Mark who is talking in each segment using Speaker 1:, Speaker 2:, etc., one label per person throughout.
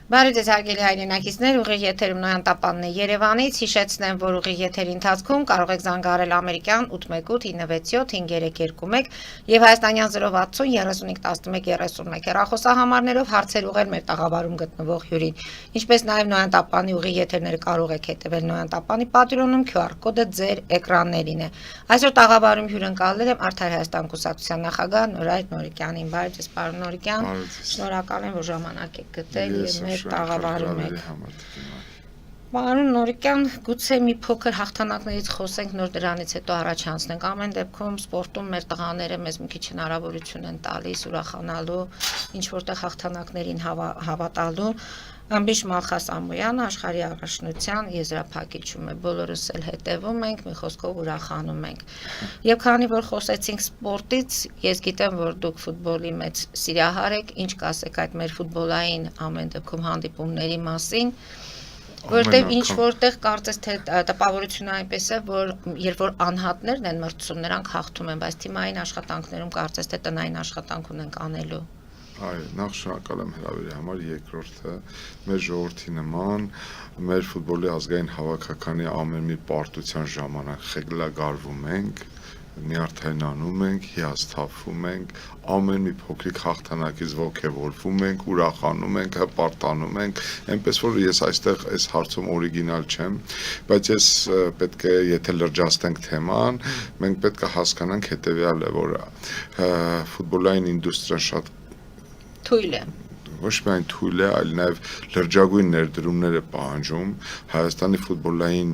Speaker 1: Բարի ձեզ հարգելի հայրենակիցներ, ուղիղ եթերում Նոյան Տապանն է Երևանից, հիշեցնեմ, որ ուղիղ եթերի ընթացքում կարող եք զանգահարել ամերիկյան 818-977-531 եւ հայաստանյան 060-3511-31 հեռախոսահամարներով հարցեր ուղղել մեր տաղավարում գտնվող հյուրին, ինչպես նաեւ Նոյան Տապանի ուղիղ եթերները կարող եք հետեւել Նոյան Տապանի պատրոնում, QR կոդը ձեր էկրաններին է։ Այսօր տաղավարում հյուրընկալել եմ Արդար Հայաստան կուսակցության նախագահ Նորայր Նորիկյանին։ Բարի ձեզ, պարոն Նորիկյան, շնորհակալ եմ, որ ժամանակ եք գտել եւ տաղավարում եք։ Պարոն Նորիկյան, գուցե մի փոքր հաղթանակներից խոսենք, նոր դրանից հետո առաջ անցնենք։ Ամեն դեպքում սպորտում մեր տղաները մեզ մի քիչ հնարավորություն են տալիս ուրախանալու, ինչ որտեղ հաղթանակներին հավատալու։ Ամբիշ Մալխաս Ամոյանը աշխարհի առաջնության եզրափակիչում է, բոլորս էլ հետևում ենք, մի խոսքով ուրախանում ենք։ Եվ քանի որ խոսեցինք սպորտից, ես գիտեմ, որ դուք ֆուտբոլի մեծ սիրահար եք, ինչ կասեք այդ մեր ֆուտբոլային ամեն դեպքում հանդիպումների մասին, որտեղ ինչ որտեղ կարծես թե տպավորությունը այնպես է, որ երբ որ անհատներն են մրցում, նրանք հաղթում են, բայց թիմային աշխատանքներում կարծես թե տնային աշխատանք ունենք անելու։
Speaker 2: Այո, նախ շնորհակալ եմ հրավերի համար, երկրորդը մեր ժողովրդի նման մեր ֆուտբոլի ազգային հավաքականի ամեն մի պարտության ժամանակ խեղդագարվում ենք, նյարդայնանում ենք, հիասթափվում ենք, ամեն մի փոքրիկ հաղթանակից ոգևորվում ենք, ուրախանում ենք, հպարտանում ենք, այնպես որ ես այստեղ այս հարցում օրիգինալ չեմ, բայց ես պետք է, եթե լրջացնենք թեման, մենք պետք է հասկանանք հետևյալը, որ ֆուտբոլային ինդուստրիան շատ
Speaker 1: թույլ է։
Speaker 2: Ոչ միայն թույլ է, այլ նաև լրջագույն ներդրումներ է պահանջում Հայաստանի ֆուտբոլային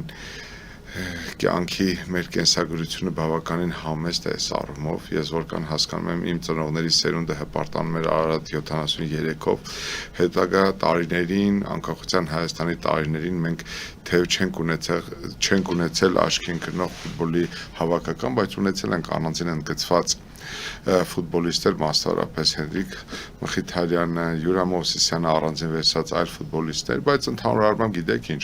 Speaker 2: կյանքի մեր կենսագրությունը բավականին համեստ է այս առումով, ես որքան հասկանում եմ իմ ծնողների սերունդը հպարտանում էր Արարատ 73-ով, հետագա տարիներին, անկախության Հայաստանի տարիներին մենք թեև չենք ունեցել աչքի ընկնող ֆուտբոլի հավաքական, բայց ունեցել ենք առանձին ընդգծված ֆուտբոլիստներ, մասնավորապես Հենրիկ Մխիթարյանը, Յուրա Մովսիսյանը, առանձին վերցած այլ ֆուտբոլիստներ, բայց ընդհանուր առմամբ գիտեք ինչ,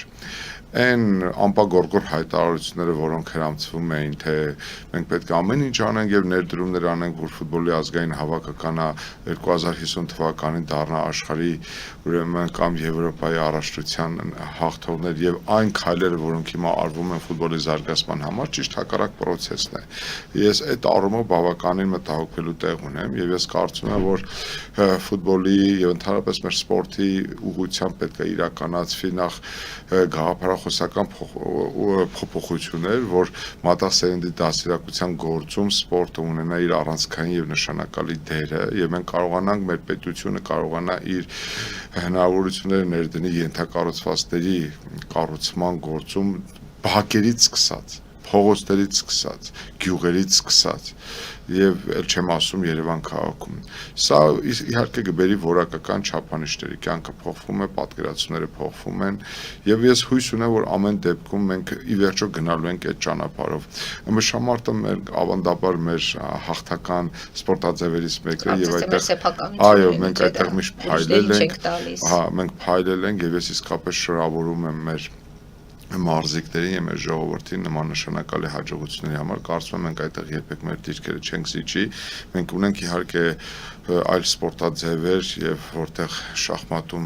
Speaker 2: այն ամպագորգոր հայտարարությունները, որոնք հրամցվում էին, թե մենք պետք է ամեն ինչ անենք եւ ներդրումներ անենք, որ ֆուտբոլի ազգային հավաքականը 2050 թվականին դառնա աշխարհի ուրեմն կամ Եվրոպայի առաջնության հաղթողներ եւ այն քայլերը, որոնք հիմա արվում են ֆուտբոլի զարգացման համար, ճիշտ հակառակ process-ն է։ Ես այդ առումով բավականին մտահոգվելու տեղ ունեմ եւ ես կարծում եմ, որ ֆուտբոլի եւ ընդհանրապես մեր սպորտի ուղղությամբ պետք է իրականացվի նախ գաղափարախոսական փոփոխություններ, որ մատաղ սերնդի դաստիարակության գործում սպորտը ունենա իր առանցքային եւ նշանակալի դերը եւ մենք կարողանանք մեր պետությունը կարողանա իր հնարավորությունները ներդնի ենթակառուցվածքների կառուցման գործում բակերից սկսած, փողոցներից սկսած, գյուղերից սկսած եւ ել չեմ ասում Երևան քաղաքում։ Սա իհարկե կբերի որակական չափանիշների, կյանքը փոխվում է, պատկերացումները փոխվում են եւ ես հույս ունեմ, որ ամեն դեպքում մենք ի վերջո գնալու ենք այդ ճանապարհով։ Մշամարտը մեր ավանդաբար մեր հաղթական սպորտաձևերից մեկն է եւ այդտեղ այո, մենք այդտեղ միշտ փայլել ենք, մենք փայլել ենք եւ ես իսկապես շնորհավորում եմ մեր մարզիկներին եւ մեր ժողովրդին նման նշանակալի հաջողությունների համար, կարծում եմ մենք այդտեղ երբեք մեր դիրքերը չենք զիջի, մենք ունենք իհարկե այլ սպորտաձևեր եւ որտեղ շախմատում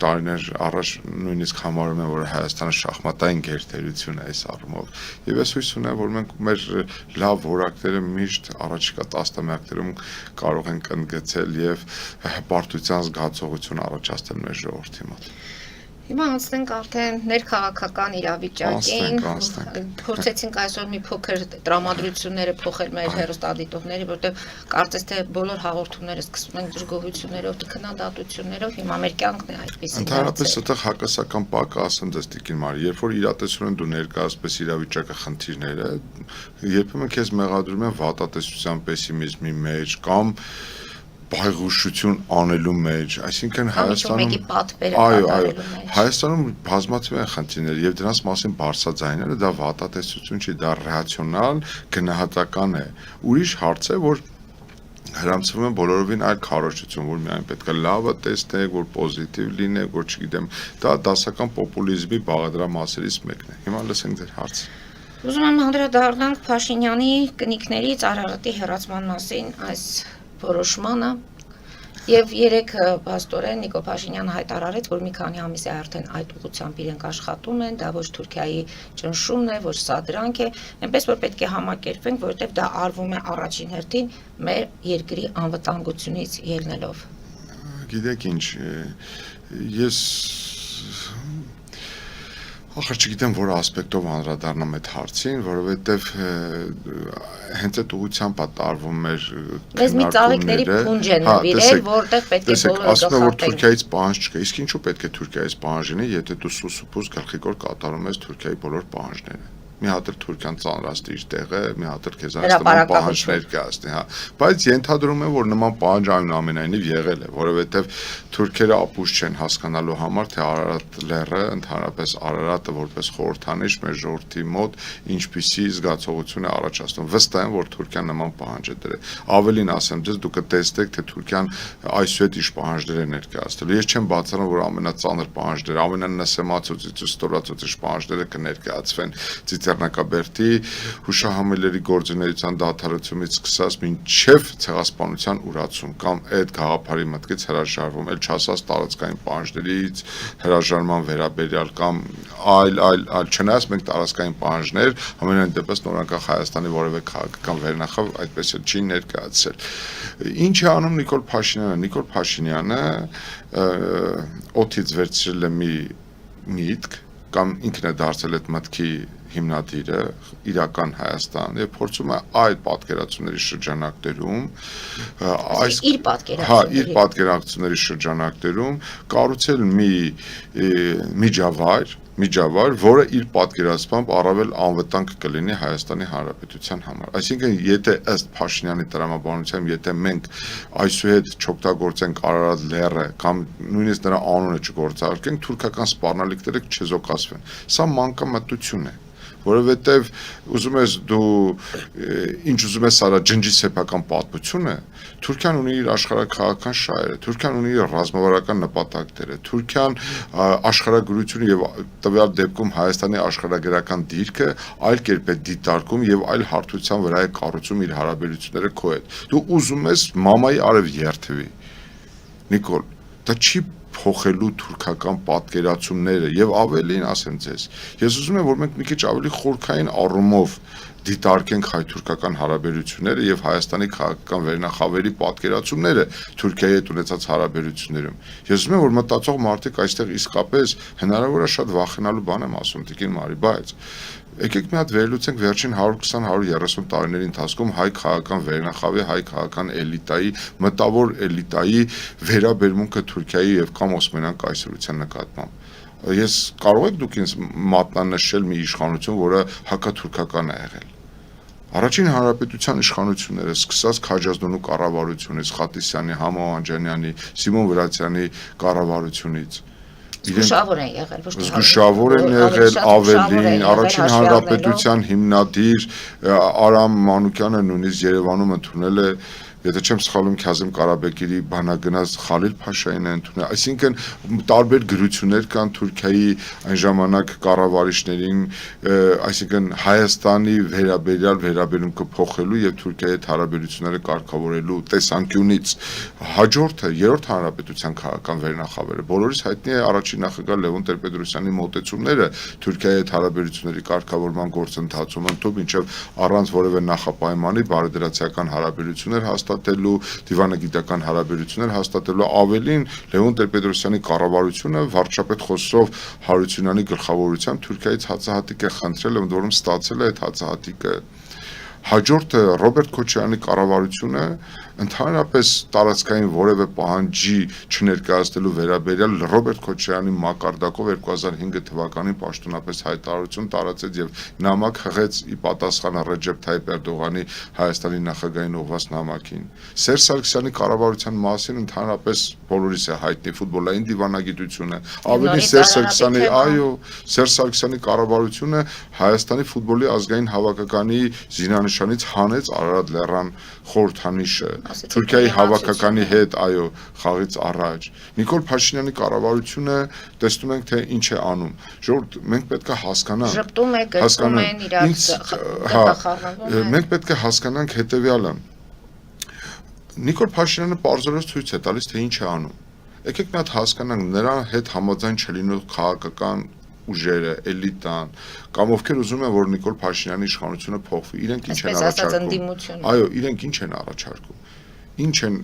Speaker 2: տարիներ առաջ նույնիսկ համարում են, որ Հայաստանը շախմատային գերտերություն է այս առումով եւ ես հույս ունեմ, որ մենք մեր լավ որակները միշտ առաջիկա տասնամյակներում կարող ենք ընդգծել եւ հպարտության զգացողություն առաջացնել մեր ժողովրդի մոտ։
Speaker 1: Հիմա անցնենք արդեն ներքաղաքական իրավիճակին, փորձեցինք այսօր մի փոքր տրամադրությունները փոխել մեր հեռուստադիտողների, որտեղ կարծես թե բոլոր հաղորդումները սկսում ենք դժգոհություններով, քննադատություններով, հիմա մեր կյանքն է այդպեսին։
Speaker 2: Ընդհանրապես այդտեղ հակասական պակը ասեմ դες տիկին Մարի, երբ որ իրատեսում են դու ներկայացպես իրավիճակը խնդիրները, երբեմն քեզ մեղադրում են վատատեսության, պեսիմիզմի մեջ կամ բայղուշություն անելու մեջ, այսինքն Հայաստանում Հայաստանում բազմաթիվ են խնդիրներ եւ դրանց մասին բարձրաձայնելը դա վատատեսություն չի, դա ռացիոնալ գնահատական է։ Ուրիշ հարց է, որ հրամցվում է բոլորովին այլ քարոզչություն, որ միայն պետք է լավը տեսնեք, որ պոզիտիվ լինեք, որ չգիտեմ, դա դասական պոպուլիզմի բաղադրամասերից մեկն է։ Հիմա լսենք ձեր հարցը։
Speaker 1: Ուզում եմ անդրադառնանք Փաշինյանի կնիկներից Արարատի հեռացման մասին այս որոշմանը Եվ երեք փաստորեն Նիկոլ Փաշինյանը հայտարարեց, որ մի քանի ամիս է արդեն այդ ուղղությամբ իրենք աշխատում են, դա ոչ Թուրքիայի ճնշումն է, ոչ սադրանք է, այնպես որ պետք է համակերպվենք, որովհետև դա արվում է առաջին հերթին մեր երկրի անվտանգությունից ելնելով։
Speaker 2: Գիտեք ինչ, ես ախր չգիտեմ որ ասպեկտով անդրադառնամ այդ հարցին, որովհետև հենց այդ ուղղությամբ է տարվում մեր
Speaker 1: Մեզ մի ծաղիկների փունջ են նվիրել, որտեղ պետք է բոլորը
Speaker 2: ասում եմ որ
Speaker 1: գլխատեն։
Speaker 2: Թուրքիայից պահանջ չկա, իսկ ինչու պետք է Թուրքիայից պահանջ լինի, եթե դու սուսուփուս գլխիկոր կատարում ես Թուրքիայի բոլոր պահանջները։ Մի հատ էլ Թուրքիան ծանրացնի իր տեղը, մի հատ էլ քեզանից նման պահանջներ կհասնի, հա։ Բայց ենթադրում եմ, որ նման պահանջ այնուամենայնիվ եղել է, որովհետև թուրքերը ապուշ չեն հասկանալու համար, թե Արարատ լեռը, ընդհանրապես Արարատը որպես խորհրդանիշ մեր ժողովրդի մոտ ինչպիսի զգացողություն է առաջացնում։ Վստահ եմ, որ Թուրքիան նման պահանջ է դրել։ Ավելին ասեմ, ձեզ դուք կտեսնեք, թե Թուրքիան այսուհետ իր պահանջներ է ներկայացրել։ Ես չեմ բացառում, որ ամենածանր պահանջները, ամենանսեմացուցիչ ու ստորացուցիչ պահանջները կներկայացվեն Ծիծեռնակաբերդի հուշահամալիրի գործունեության դադարեցումից սկսած մինչև ցեղասպանության ուրացում կամ այդ գաղափարի մտքից հրաժարվում, էլ չասած տարածքային պահանջներից հրաժարման վերաբերյալ կամ այլ չնայած մենք տարածքային պահանջներ ամենայն դեպս նորանկախ Հայաստանի որևէ քաղաքական վերնախավ այդպես էլ չի ներկայացրել։ Ինչ է անում Նիկոլ Փաշինյանը։ Նիկոլ Փաշինյանը օդից վերցրել է մի միտք կամ ինքն է դարձել այդ մտքի հիմնադիրը իրական Հայաստան եւ փորձում է այդ պատկերացումների շրջանակներում իր պատկերացումների շրջանակներում կառուցել մի միջավայր, որը իր պատկերացմամբ առավել անվտանգ կլինի Հայաստանի Հանրապետության համար։ Այսինքն, եթե ըստ Փաշինյանի տրամաբանության, եթե մենք այսուհետ չօգտագործենք Արարատ լեռը կամ նույնիսկ նրա անունը չգործարկենք, թուրքական սպառնալիքները չեզոքացվեն։ Սա մանկամտություն է, որովհետև ուզում ես դու ինչ ուզում ես արա ջնջի սեփական պատմությունը, Թուրքիան ունի իր աշխարհաքաղաքական շահերը, Թուրքիան ունի իր ռազմավարական նպատակները, Թուրքիան աշխարհագրությունը եւ տվյալ դեպքում Հայաստանի աշխարհագրական դիրքը այլ կերպ է դիտարկում եւ այլ հարթության վրա է կառուցում իր հարաբերությունները քո հետ։ Դու ուզում ես մամայի արև երթվի։ Նիկոլ, դա չի փոխելու թուրքական պատկերացումները եւ ավելին ասեմ ձեզ ես ուզում եմ որ մենք մի քիչ ավելի խորքային առումով դիտարկենք հայ-թուրքական հարաբերությունները եւ Հայաստանի քաղաքական վերնախավերի պատկերացումները Թուրքիայի հետ ունեցած հարաբերություններում ես ուզում եմ որ մտածող մարդիկ այստեղ իսկապես հնարավոր է շատ վախենալու բան եմ ասում տիկին Մարի բայց եկեք մի հատ վերլուծենք վերջին 120-130 տարիների ընթացքում հայ քաղաքական վերնախավի, հայ քաղաքական էլիտայի, մտավոր էլիտայի վերաբերմունքը Թուրքիայի եւ կամ Օսմանյան կայսրության նկատմամբ։ Ես կարող եք դուք ինձ մատնանշել մի իշխանություն, որը հակաթուրքական է եղել։ Առաջին հանրապետության իշխանությունները սկսած Քաջազնունու կառավարությունից, Խատիսյանի, Համո Անջանյանի, Սիմոն Վրացյանի կառավարությունից
Speaker 1: Զգուշավոր են եղել, ոչ թե
Speaker 2: զգուշավոր են եղել ավելին, առաջին հանրապետության հիմնադիր Արամ Մանուկյանը նույնիսկ Երևանում ընդունել է Եթե չեմ սխալվում Քազեմ Ղարաբեկիրի բանագնաց Խալիլ Փաշային է ընդունել, այսինքն տարբեր գրություններ կան Թուրքիայի այն ժամանակ կառավարիչներին, այսինքն Հայաստանի վերաբերյալ փոխելու եւ Թուրքիայի հետ հարաբերությունները կարգավորելու տեսանկյունից հաջորդը երրորդ հանրապետության քաղաքական վերնախավերը բոլորիս հայտնի է առաջին նախագահ Լևոն Տեր-Պետրոսյանի մոտեցումները Թուրքիայի հետ հարաբերությունների կարգավորման գործընթացում ընդཐུպ մինչեւ առանց որևէ նախապայմանի բարեդրացիական հարաբերություններ հաստատելու, դիվանագիտական հարաբերություններ հաստատելու ավելին Լևոն Տեր-Պետրոսյանի կառավարությունը վարչապետ Խոսրով Հարությունյանի գլխավորությամբ Թուրքիայից հացահատիկ է խնդրել, ընդ որում ստացել է այդ հացահատիկը Հաջորդը Ռոբերտ Քոչարյանի կառավարությունը ընդհանրապես տարածքային որևէ պահանջի չներկայացնելու վերաբերյալ Ռոբերտ Քոչարյանի մակարդակով 2005 թվականին պաշտոնապես հայտարարություն տարածեց եւ նամակ հղեց ի պատասխան Ռեջեփ Թայիպ Էրդողանի Հայաստանի նախագահային ուղղված նամակին։ Սերժ Սարգսյանի կառավարության մասին ընդհանրապես բոլորիս է հայտնի ֆուտբոլային դիվանագիտությունը, ավելի Սերժ Սարգսյանի կառավարությունը Հայաստանի ֆուտբոլի ազգային հավաքականի զինանշանից հանեց Արարատ լեռան խորհրդանիշը Թուրքիայի հավաքականի հետ, այո, խաղից առաջ։ Նիկոլ Փաշինյանի կառավարությունը տեսնում ենք թե ինչ է անում։ Ժողովուրդ, մենք պետք է հասկանանք։
Speaker 1: Ժպտում է, գրկում են իրար
Speaker 2: մենք պետք է հասկանանք հետեւյալը։ Նիկոլ Փաշինյանը պարզորոշ ցույց է տալիս, թե ինչ է անում։ Եկեք մի հատ հասկանանք նրա հետ համաձայն չլինող քաղաքական ուժերը, էլիտան, կամ ովքեր ուզում են, որ Նիկոլ Փաշինյանի իշխանությունը փոխվի, իրենք ինչ են առաջարկում։ Այո, իրենք ինչ են առաջարկում։ Ինչ են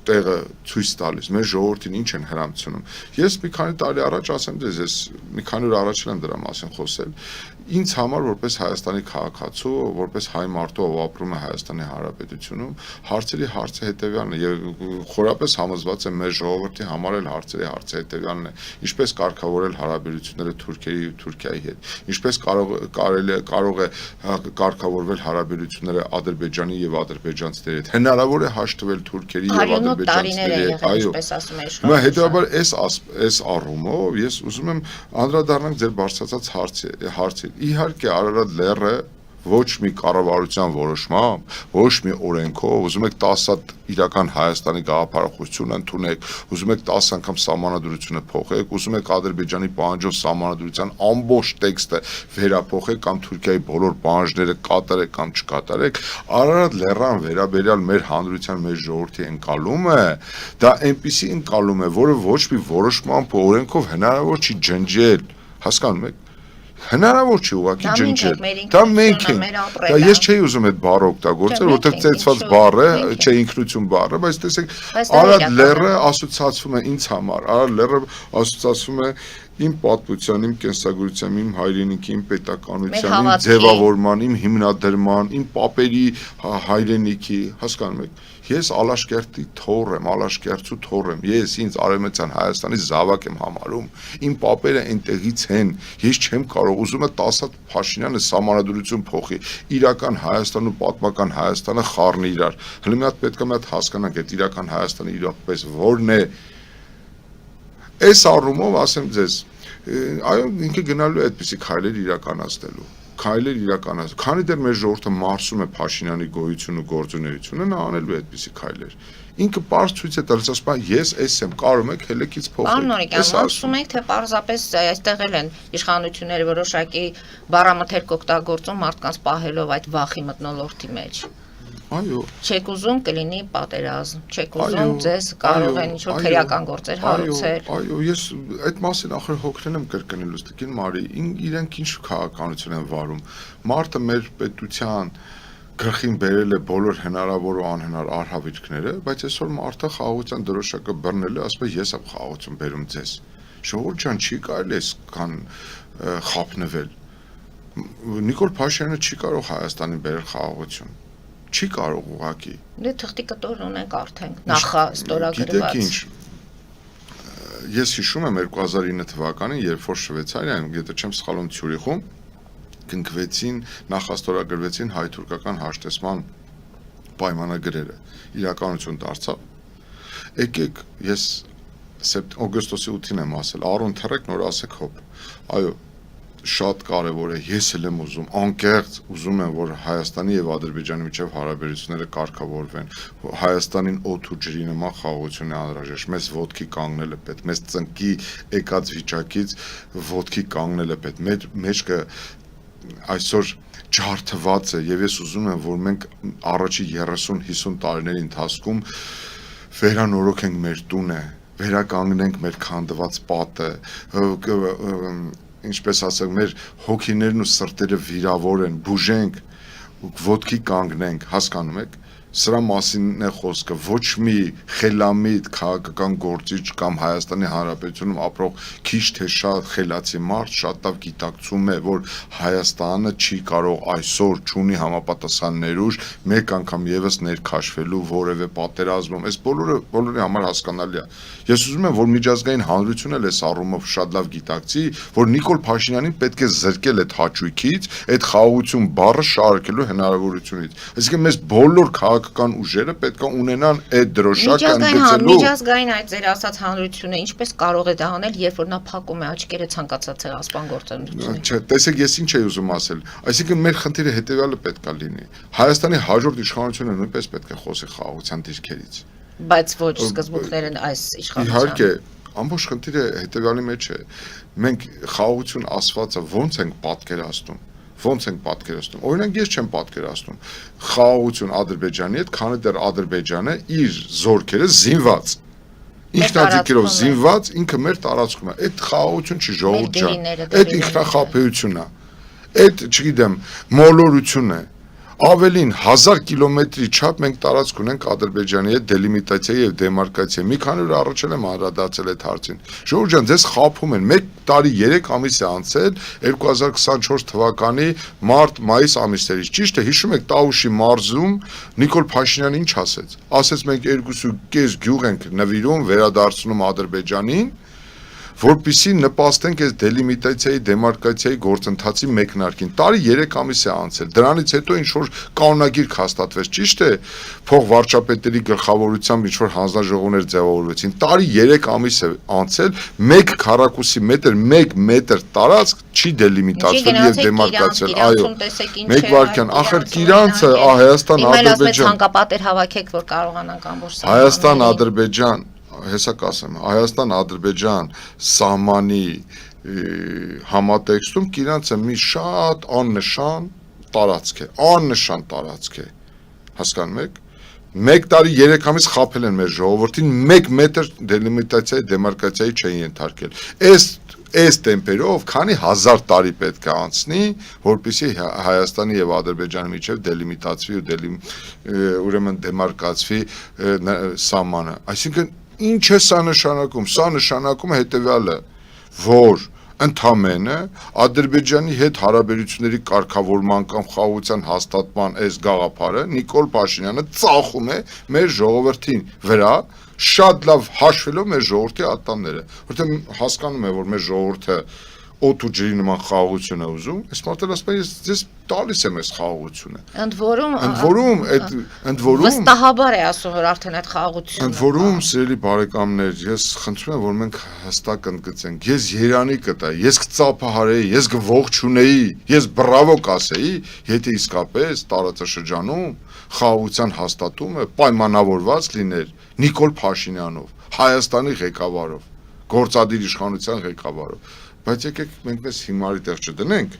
Speaker 2: տեղը ցույց տալիս, մեր ժողովրդին ինչ են հրամցնում։ Ես մի քանի տարի առաջ ասեմ ձեզ, ես մի քանի օր առաջ եմ դրա մասին խոսել։ Ինձ համար որպես Հայաստանի քաղաքացու, որպես հայ մարդու, ով ապրում է Հայաստանի Հանրապետությունում, հարցերի հարցը հետևյալն է եւ խորապես համոզված եմ մեր ժողովրդի համար էլ հարցերի հարցը հետևյալն է. ինչպես կարգավորել հարաբերությունները Թուրքիայի ու Թուրքիայի հետ, ինչպես կարող է կարգավորվել հարաբերությունները Ադրբեջանի եւ ադրբեջանցիների հետ, հնարավոր է հաշտվել թուրքերի եւ ադրբեջանցիների հետ, այո, հետեւաբար այս առումով ես ուզում եմ անդրադառնալ ձեր բարձրացած հարցին։ Իհարկե Արարատ լեռը ոչ մի կառավարության որոշմամբ, ոչ մի օրենքով, ուզում եք 10 հատ իրական Հայաստանի գաղափարախոսություն ընդունեք, ուզում եք 10 անգամ սահմանադրությունը փոխեք, ուզում եք Ադրբեջանի պահանջով սահմանադրության ամբողջ տեքստը վերափոխեք կամ Թուրքիայի բոլոր պահանջները կատարեք կամ չկատարեք, Արարատ լեռան վերաբերյալ մեր հանրության, մեր ժողովրդի ընկալումը, դա այնպիսի ընկալում է, որը ոչ մի որոշմամբ օրենքով հնարավոր չի ջնջել, հասկանում եք։ Հնարավոր չի ուղղակի ջնջել։ Դա մենք ենք։ Դա ես չէի ուզում այդ բառը օգտագործել, որովհետև ծեծված բառ է, չէ ինքնություն բառը, բայց տեսեք, Արարատ լեռը ասոցացվում է ինձ համար, Արարատ լեռը ասոցացվում է իմ պատմության, իմ կենսագրության, իմ հայրենիքի, իմ պետականության, իմ ձևավորման, իմ հիմնադրման, իմ պապերի հայրենիքի, հասկանում եք։ Ես Ալաշկերտի թոռ եմ, Ալաշկերտցու թոռ եմ։ Ես ինձ Արևմտյան Հայաստանի զավակ եմ համարում։ Իմ պապերը այնտեղից են։ Ես չեմ կարող, ուզում է 10 հատ Փաշինյանը սահմանադրություն փոխի։ Իրական Հայաստանն ու պատմական Հայաստանը խառնի իրար։ Հələ մի հատ պետք է մի հատ հասկանանք, այդ իրական Հայաստանը իրապես որն է։ Այս առումով ասեմ ձեզ, այո, ինքը գնալու է այդպիսի քայլեր իրականացնելու։ Քանի դեռ մեր ժողովուրդը մարսում է Փաշինյանի գոյություն ու գործունեությունը, նա անելու է այդպիսի քայլեր։ Ինքը պարզ ցույց է տալիս, ասում է, ես էս եմ, կարող եք հելեքից փոխել։
Speaker 1: Պարոն Նորիկյան, ասում եք, թե պարզապես այստեղ էլ են իշխանությունները որոշակի բառամթերք օգտագործում մարդկանց պահելով այդ վախի մթնոլորտի մեջ։
Speaker 2: Այո։
Speaker 1: Չեք ուզում կլինի պատերազմ, չեք ուզում ձեզ կարող են ինչ-որ քրեական գործեր հարուցել։
Speaker 2: Այո, ես այդ մասին ախր հոգնել եմ կրկնելուց, տիկին Մարի, իրենք ինչ քաղաքականություն են վարում։ Մարդը մեր պետության գլխին բերել է բոլոր հնարավոր ու անհնար արհավիրքները, բայց այսօր մարդը խաղաղության դրոշակը բռնել է, ասում է ես եմ խաղաղություն բերում ձեզ։ Ժողովուրդ ջան, չի կարելի այսքան խափնվել։ Նիկոլ Փաշինյանը չի կարող Հայաստանին բերել խաղաղություն։ Չի կարող ուղղակի։
Speaker 1: Դե թղթի կտոր ունենք արդեն նախաստորագրված։
Speaker 2: Գիտեք ինչ, ես հիշում եմ 2009 թվականին, երբ որ Շվեյցարիայում, եթե չեմ սխալվում, Ցյուրիխում կնքվեցին, նախաստորագրվեցին հայ-թուրքական հաշտեցման պայմանագրերը, իրականություն դարձավ։ Եկեք, ես օգոստոսի 8-ին եմ ասել, առուն թռեք, նոր ասեք հոп։ Այո, շատ կարևոր է, ես էլ եմ ուզում, անկեղծ ուզում եմ, որ Հայաստանի եւ Ադրբեջանի միջև հարաբերությունները կարգավորվեն, Հայաստանին օդ ու ջրի նման խաղաղություն է անհրաժեշտ, մեզ ոտքի կանգնել է պետք, մեզ ծնկի եկած վիճակից ոտքի կանգնել է պետք, մեր մեջքը այսօր ջարդված է եւ ես ուզում եմ, որ մենք առաջի 30-50 տարիների ընթացքում վերանորոգենք մեր տունը, վերականգնենք մեր քանդված պատը, ինչպես ասենք, մեր հոգիներն ու սրտերը վիրավոր են, բուժենք, ոտքի կանգնենք, հասկանում եք։ Սրա մասին է խոսքը, ոչ մի խելամիտ քաղաքական գործիչ կամ Հայաստանի Հանրապետությունում ապրող քիչ թե շատ խելացի մարդ շատ լավ գիտակցում է, որ Հայաստանը չի կարող այսօր չունի համապատասխան ներուժ մեկ անգամ եւս ներքաշվելու որևէ պատերազմում։ Այս բոլորի համար հասկանալի է։ Ես ուզում եմ, որ միջազգային հանրությունն էլ այս առումով շատ լավ գիտակցի, որ Նիկոլ Փաշինյանին պետք է զրկել այդ հաճույքից, այդ խաղաղություն բառը շարքելու հնարավորությունից։ Այսինքն մեզ բոլոր քաղաքական ուժերը պետք է ունենան այդ դրոշակը ընդգծելու։
Speaker 1: Միջազգային այդ ձեր ասած հանրությունը ինչպես կարող է դա անել, երբ որ նա փակում է աչքերը ցանկացած ցեղասպան գործընկերությունների։
Speaker 2: Չէ, տեսեք, ես ինչ եի ուզում ասել։ Այսինքն մեր խնդիրը հետեւյալը պետք է լինի։ Հայաստանի հաջորդ իշխանությունը նույնպես պետք է խոսի խաղաղության դիրքերից։
Speaker 1: Բայց ոչ սկզբունքներն այս իշխանության։
Speaker 2: Իհարկե, ամբողջ խնդիրը հետեւյալի մեջ է։ Մենք խաղաղություն ասվածը ոնց ենք պատկերացնում։ Ոնց ենք պատկերացնում։ Օրինակ ես չեմ պատկերացնում խաղաղություն Ադրբեջանի հետ, քանի դեռ Ադրբեջանը իր զորքերը զինված ինքնաձիգերով զինված ինքը մեր տարածքում է։ Այդ խաղաղություն չի ժողովուրդ ջան։ Այդ ինքնախապեյությունն է։ Այդ, չգիտեմ, մոլորություն է։ Ավելին 1000 կիլոմետրի չափ մենք տարածք ունենք Ադրբեջանի հետ դելիմիտացիա եւ դեմարկացիա։ Մի քանի օր առաջ եմ անդրադարձել այդ հարցին։ Ժողովուրդ ջան, ձեզ խափում են։ 1 տարի 3 ամիս է անցել 2024 թվականի մարտ-մայիս ամիսներից։ Ճիշտ է, հիշում եք Տաուշի մարզում Նիկոլ Փաշինյանն ինչ ասեց։ Ասեց մենք 2.5 գյուղ ենք նվիրում, վերադարձնում Ադրբեջանին, որպեսզի նպաստենք այս դելիմիտացիայի դեմարկացիայի գործընթացի մեկնարկին։ Տարի 3 ամիս է անցել։ Դրանից հետո ինչ որ կանոնագիր հաստատվեց, ճիշտ է, փող վարչապետերի գլխավորությամբ ինչ որ հանձնաժողովներ ձևավորվեցին։ Տարի 3 ամիս է անցել, 1 քառակուսի մետր, 1 մետր տարածք չի դելիմիտացվել եւ դեմարկացվել։ Այո։ 1 վայրկյան, ախր Կիրանցը, Հայաստան, Ադրբեջան։
Speaker 1: Ցանկապատեր հավաքեք, որ կարողանանք ամբողջ
Speaker 2: Հայաստան, Ադրբեջան հեսա կասեմ, Հայաստան-Ադրբեջան սահմանի համատեքստում Կիրանցը մի շատ աննշան տարածք է, աննշան տարածք է, հասկանում եք, 1 տարի 3 ամիս խաբել են մեր ժողովրդին, 1 մետր դելիմիտացիայի դեմարկացիայի չեն ենթարկել, այս տեմպերով քանի 1000 տարի պետք է անցնի, որպեսզի Հայաստանի եւ Ադրբեջանի միջեւ դելիմիտացվի ու ուրեմն դեմարկացվի սահմանը, այսինքն ինչ է սա նշանակում, սա նշանակում է հետևյալը, որ ընդամենը Ադրբեջանի հետ հարաբերությունների կարգավորման կամ խաղաղության հաստատման այս գաղափարը Նիկոլ Փաշինյանը ծախում է մեր ժողովրդին վրա, շատ լավ հաշվելով մեր ժողովրդի ատամները, որտեղ հասկանում է, որ մեր ժողովուրդը օդ ու ջրի նման խաղաղություն է ուզում, այս մարդը ասում է, ես տալիս եմ այս խաղաղությունը։ Ընդ որում
Speaker 1: վստահաբար է ասում, որ արդեն այդ խաղաղությունը։
Speaker 2: Ընդ որում, սիրելի բարեկամներ, ես խնդրում եմ, որ մենք հստակ ընդգծենք, ես երանի կտայի, ես կծափահարեի, ես կողջունեի, ես բրավո կասեի, եթե իսկապես տարածաշրջանում խաղաղության հաստատումը պայմանավորված լիներ Նիկոլ Փաշինյանով, Հայաստանի ղեկավարով, գործադիր իշխանության ղեկավարով, բայց եկեք մենք մեզ հիմարի տեղ չդնենք,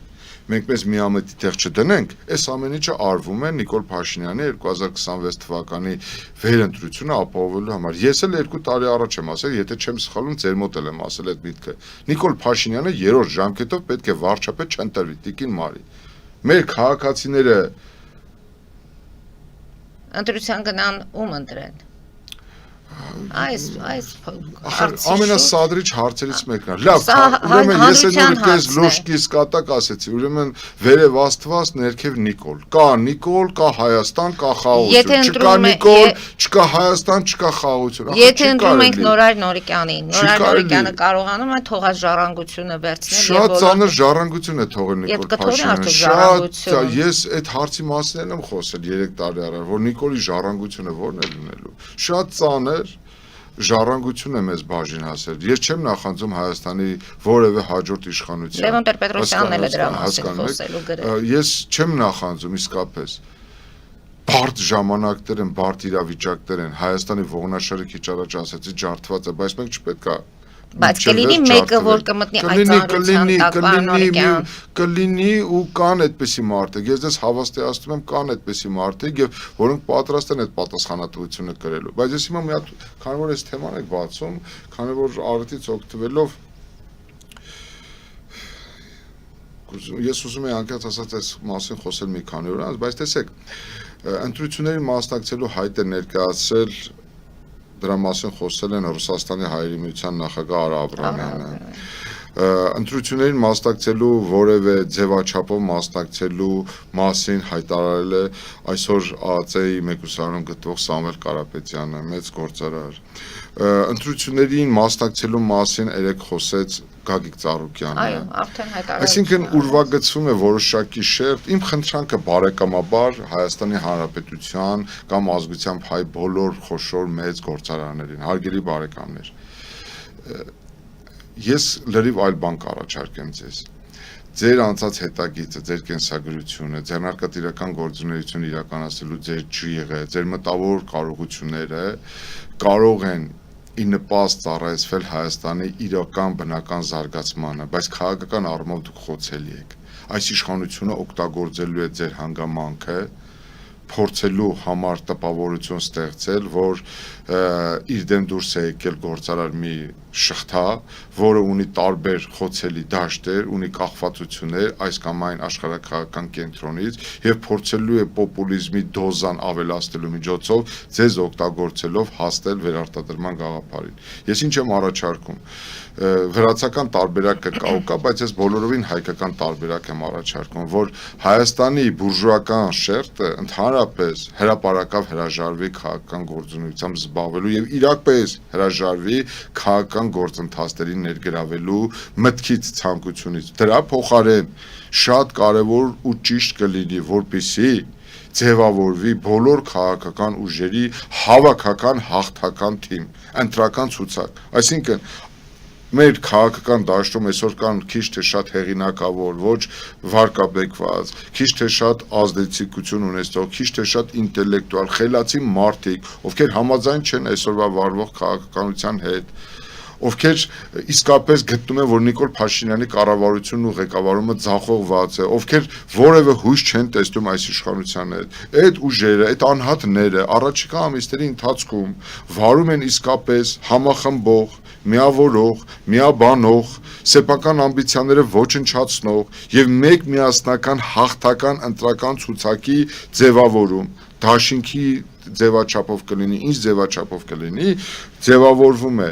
Speaker 2: մենք մեզ միամտի տեղ չդնենք, այս ամեն ինչը արվում է Նիկոլ Փաշինյանի 2026 թվականի վերընտրությունը ապահովելու համար։ Ես էլ 2 տարի առաջ եմ ասել, եթե չեմ սխալվում, ձեր մոտ էլ եմ ասել այդ միտքը։ Նիկոլ Փաշինյանը 3-րդ ժամկետով պետք է վարչապետ չընտրվի, տիկին Մարի։ Մեր քաղաքացիները
Speaker 1: ընտրության գնան ում ընտրեն։ Այս
Speaker 2: ամենասադրիչ հարցերից մեկն է։ Լավ, ուրեմն ես այն քեզ լոշկիս կատակ ասեցի, ուրեմն վերև Աստված, ներքև Նիկոլ։ Կա Նիկոլ, կա Հայաստան, կա խաղաղություն։ Չկա Նիկոլ, չկա Հայաստան, չկա խաղաղություն։
Speaker 1: Եթե ընտրում ենք Նորայր Նորիկյանին, Նորայր Նորիկյանը կարողանում է թողած ժառանգությունը վերցնել եւ
Speaker 2: շատ ծանր ժառանգություն է թողել Նիկոլ Փաշինյանը։ Շատ, ես այդ հարցի մասին եմ խոսել 3 տարի առաջ, որ Նիկոլի ժառանգությունը ո՞րն է լինելու։ Շատ ծանր ժառանգություն է մեզ բաժին հասել։ Ես չեմ նախանձում Հայաստանի որևէ հաջորդ իշխանության։
Speaker 1: Լևոն Տեր-Պետրոսյանն էլ է դրա մասին խոսելու գրել։
Speaker 2: Ես չեմ նախանձում իսկապես։ Բարդ ժամանակներ են, բարդ իրավիճակներ են։ Հայաստանի ողնաշարը քիչ առաջ ասեցի ջարդված է, բայց մենք չպետք է
Speaker 1: Բայց կլինի մեկը, որ կմտնի այդ ծանրության տակ,
Speaker 2: կլինի ու կան այդպիսի մարդիկ, ես դες հավաստիացնում եմ կան այդպիսի մարդիկ եւ որոնք պատրաստ են այդ պատասխանատվությունը կրելու, բայց ես հիմա մի հատ, քանի որ այս թեման եք բացում, քանի որ արդից օգտվելով ես ուզում եմ անկեղծ ասած այս մասին խոսել մի քանի օր անց, բայց տեսեք, ընտրություններին մասնակցելու հայտ է ներկայացրել դրա մասին խոսել են Ռուսաստանի հայերի միության նախագահ Արա Աբրամյանը։ Ընտրություններին մասնակցելու որևէ ձևաչափով մասնակցելու մասին հայտարարել է այսօր ԱԱԾ-ի մեկուսարանում գտնվող Սամվել Կարապետյանը, մեծ գործարար։ Ընտրություններին մասնակցելու մասին երեք խոսեց Գագիկ Ծառուկյանը։
Speaker 1: Այո, արդեն հայտարարել։
Speaker 2: Այսինքն ուրվագծվում է որոշակի շերտ, իմ խնդրանքը բարեկամաբար Հայաստանի Հանրապետության կամ ազգությամբ հայ բոլոր խոշոր մեծ գործարարներին, հարգելի բարեկամներ։ Ես լրիվ այլ բան կառաջարկեմ ձեզ։ Ձեր անցած հետագիծը, ձեր կենսագրությունը, ձեր նարկատիրական գործունեությունը իրականացնելու ձեր ջիղը, ձեր մտավոր կարողությունները կարող են ի նպաստ ծառայեցվել Հայաստանի իրական բնական զարգացմանը, բայց քաղաքական առումով դուք խոցելի եք։ այս իշխանությունը օգտագործելու է ձեր հանգամանքը, փորձելու համար տպավորություն ստեղծել, որ իր դեմ դուրս է եկել գործարար մի շղթա, որը ունի տարբեր խոցելի դաշտեր, ունի կախվածություններ այս կամ այն աշխարհաքաղաքական կենտրոնից եւ փորձելու է պոպուլիզմի դոզան ավելացնելու միջոցով ձեզ օգտագործելով հասնել վերարտադրման գաղափարին։ Ես ինչ եմ առաջարկում, վրացական տարբերակը կա, բայց ես բոլորովին հայկական տարբերակ եմ առաջարկում, որ Հայաստանի բուրժուական շերտը ընդհանրապես հրապարակավ հրաժարվի քաղաքական գործունեությամբ զբաղվելու եւ իրապես հրաժարվի քաղաքական գործընթացներին ներգրավելու մտքից ցանկությունից։ Դրա փոխարեն շատ կարևոր ու ճիշտ կլինի, որպեսզի ձևավորվի բոլոր քաղաքական ուժերի հավաքական հաղթական թիմ, ընտրական ցուցակ, այսինքն մեր քաղաքական դաշտում այսօր կան քիչ թե շատ հեղինակավոր, ոչ վարկաբեկված, քիչ թե շատ ազդեցիկություն ունեցող, քիչ թե շատ ինտելեկտուալ, խելացի մարդիկ, ովքեր համաձայն չեն այսօրվա վարվող քաղաքականության հետ, ովքեր իսկապես գտնում են, որ Նիկոլ Փաշինյանի կառավարությունն ու ղեկավարումը ձախողված է, ովքեր որևէ հույս չեն տեսնում այս իշխանության հետ։ Այդ ուժերը, այդ անհատները առաջիկա ամիսների ընթացքում վարում են իսկապես համախմբող, միավորող, միաբանող, սեփական ամբիցիաները ոչնչացնող եւ մեկ միասնական հաղթական ընտրական ցուցակի ձևավորում, դաշինքի ձևաչափով կլինի, ինչ ձևաչափով կլինի, ձևավորվում է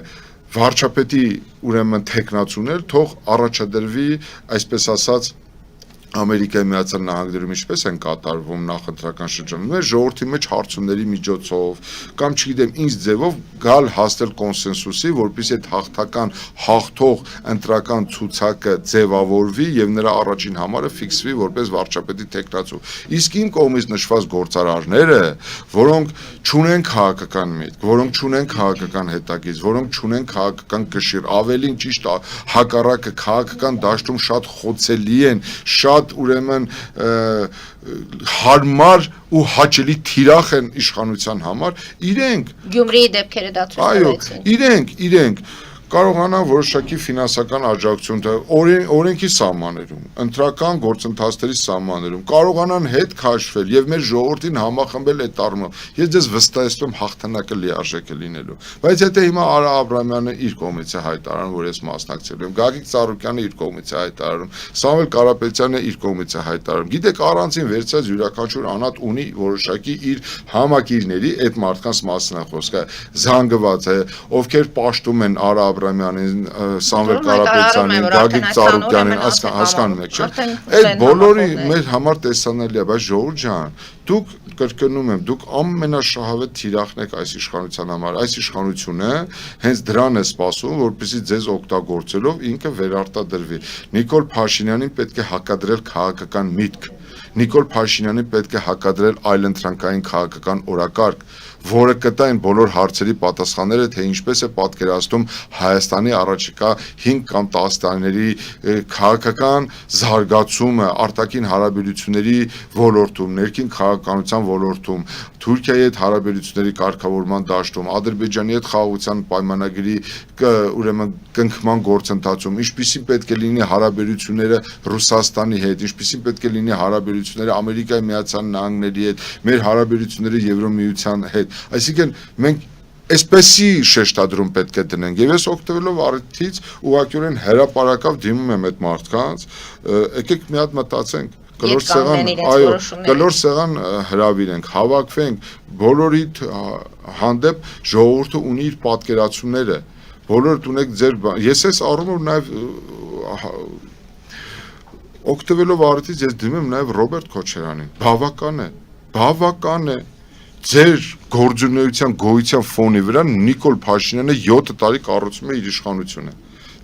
Speaker 2: վարչապետի ուրեմն տեխնացուներ թող առաջադրվի, այսպես ասած, Ամերիկայի Միացյալ Նահանգներում ինչպես են կատարվում նախընտրական շրջանում, ժողովրդի մեջ հարցումների միջոցով կամ չգիտեմ ինչ ձևով գալ հասնել կոնսենսուսի, որպեսզի այդ հաղթական հաղթող ընտրական ցուցակը ձևավորվի եւ նրա առաջին համարը ֆիքսվի որպես վարչապետի տեխնացու։ Իսկ իմ կողմից նշված գործարարները, որոնք չունեն քաղաքական միտք, որոնք չունեն քաղաքական հետագիծ, որոնք չունեն քաղաքական կշիռ, ավելին ճիշտ հակառակը քաղաքական դաշտում շատ խոցելի են, շատ ուրեմն հարմար ու հաճելի թիրախ են իշխանության համար, իրենք
Speaker 1: Գյումրիի դեպքերը դա ցույց տվեցին։
Speaker 2: Իրենք կարողանան որոշակի ֆինանսական աջակցություն օրենքի սահմաններում, ընտրական գործընթացների սահմաններում, կարողանան հետ քաշվել եւ մեր ժողովրդին համախմբել այդ առումով։ Ես ձեզ վստահեցնում հաղթանակը լիարժեք է լինելու։ Բայց եթե հիմա Արա Աբրամյանը իր կողմից է հայտարարում, որ ես մասնակցելու եմ, Գագիկ Ծառուկյանը իր կողմից է հայտարարում, Սամվել Կարապետյանը իր կողմից է հայտարարում։ Գիտեք, առանցին վերցած յուրաքանչյուր անհատ ունի որոշակի իր համակիրների, այդ մարդկանց մասին է խոսքը, զանգված է, ովքեր պաշտում են Արա Աբրամյանին, Սամվել Կարապետյանին, Գագիկ Ծառուկյանին, հասկանում եք, չէ՞։ Այդ բոլորի մեր համար տեսանելի է, բայց ժողովուրդ ջան, դուք կրկնում եմ, դուք ամենաշահավետ թիրախն եք այս իշխանության համար։ Այս իշխանությունը հենց դրան է սպասում, որպեսզի ձեզ օգտագործելով ինքը վերարտադրվի։ Նիկոլ Փաշինյանին պետք է հակադրել քաղաքական միտք։ Նիկոլ Փաշինյանին պետք է հակադրել այլընտրանքային քաղաքական օրակարգ, որը կտա այն բոլոր հարցերի պատասխանները, թե ինչպես է պատկերացնում Հայաստանի առաջիկա 5 կամ 10 տարիների քաղաքական զարգացումը արտաքին հարաբերությունների ոլորտում, ներքին քաղաքականության ոլորտում, Թուրքիայի հետ հարաբերությունների կարգավորման դաշտում, Ադրբեջանի հետ խաղաղության պայմանագրի ուրեմն կնքման գործընթացում, ինչպիսին պետք է լինի հարաբերությունները Ռուսաստանի հետ, ինչպիսին պետք է լինի հարաբերությունները Ամերիկայի Միացյալ Նահանգների հետ, մեր հարաբերությունները Եվրոմիության հետ։ Այսինքն մենք այսպեսի շեշտադրում պետք է դնենք եւ ես օգտվելով առիթից ուղղակիորեն հրապարակավ դիմում եմ այդ մարդկանց, եկեք մի հատ մտածենք, կլոր սեղան հրավիրենք, հավաքվենք, բոլորի հանդեպ ժողովուրդը ունի իր պատկերացումները, բոլորդ ունեք ձեր ես այս առումով նաեւ օգտվելով առիթից ես դիմում եմ նաեւ Ռոբերտ Քոչարյանին, բավական է ձեր գործունեության գոյության ֆոնի վրա Նիկոլ Փաշինյանը 7 տարի կառուցում է իր իշխանությունը։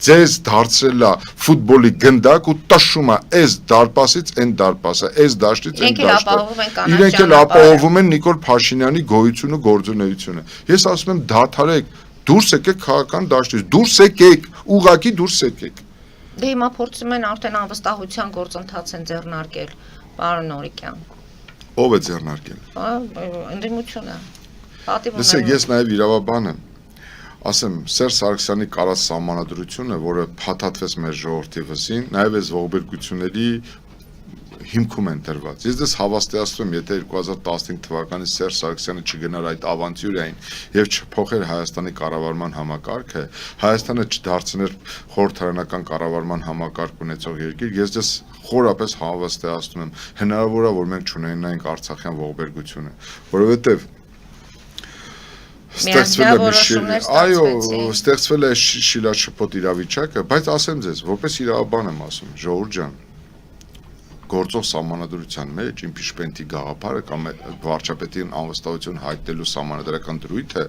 Speaker 2: Ձեզ դարձրել է ֆուտբոլի գնդակ ու տշում է այս դարպասից այն դարպասը, այս դաշտից այն դաշտը։ Իրենք էլ ապահովում են Նիկոլ Փաշինյանի գոյությունը, գործունեությունը։ Ես ասում եմ դադարեք, դուրս եկեք քաղաքական դաշտից, դուրս եկեք, ուղղակի դուրս եկեք։
Speaker 1: Դե հիմա փորձում են արդեն անվստահության գործընթաց են ձեռնարկել, պարոն Նորիկյան։
Speaker 2: Ով է ձեռնարկել։
Speaker 1: Ընդդիմությունը։
Speaker 2: Լսեք, ես նաև իրավաբան եմ։ Ասեմ, Սերժ Սարգսյանի կարած սահմանադրությունը, որը փաթաթվեց մեր ժողովրդի վզին, նաև այս ողբերգությունների հիմքում են դրված։ Ես դες հավաստիացնում եմ, եթե 2015 թվականին Սերժ Սարգսյանը չգնար այդ ավանտյուրային եւ չփոխեր Հայաստանի կառավարման համակարգը, Հայաստանը չդարձներ խորհրդարանական կառավարման համակարգ ունեցող երկիր, ես դες խորապես հավաստիացնում եմ, հնարավոր է որ մենք չունենայինք Արցախյան ողբերգությունը, որովհետեւ ստեղծվել է շիլաշփոթ իրավիճակը, բայց ասեմ ձեզ, որպես իրավաբան եմ ասում, ժողովուրդ ջան, գործող սահմանադրության մեջ իմպիչմենտի գաղափարը կամ վարչապետին անվստահություն հայտնելու սահմանադրական դրույթը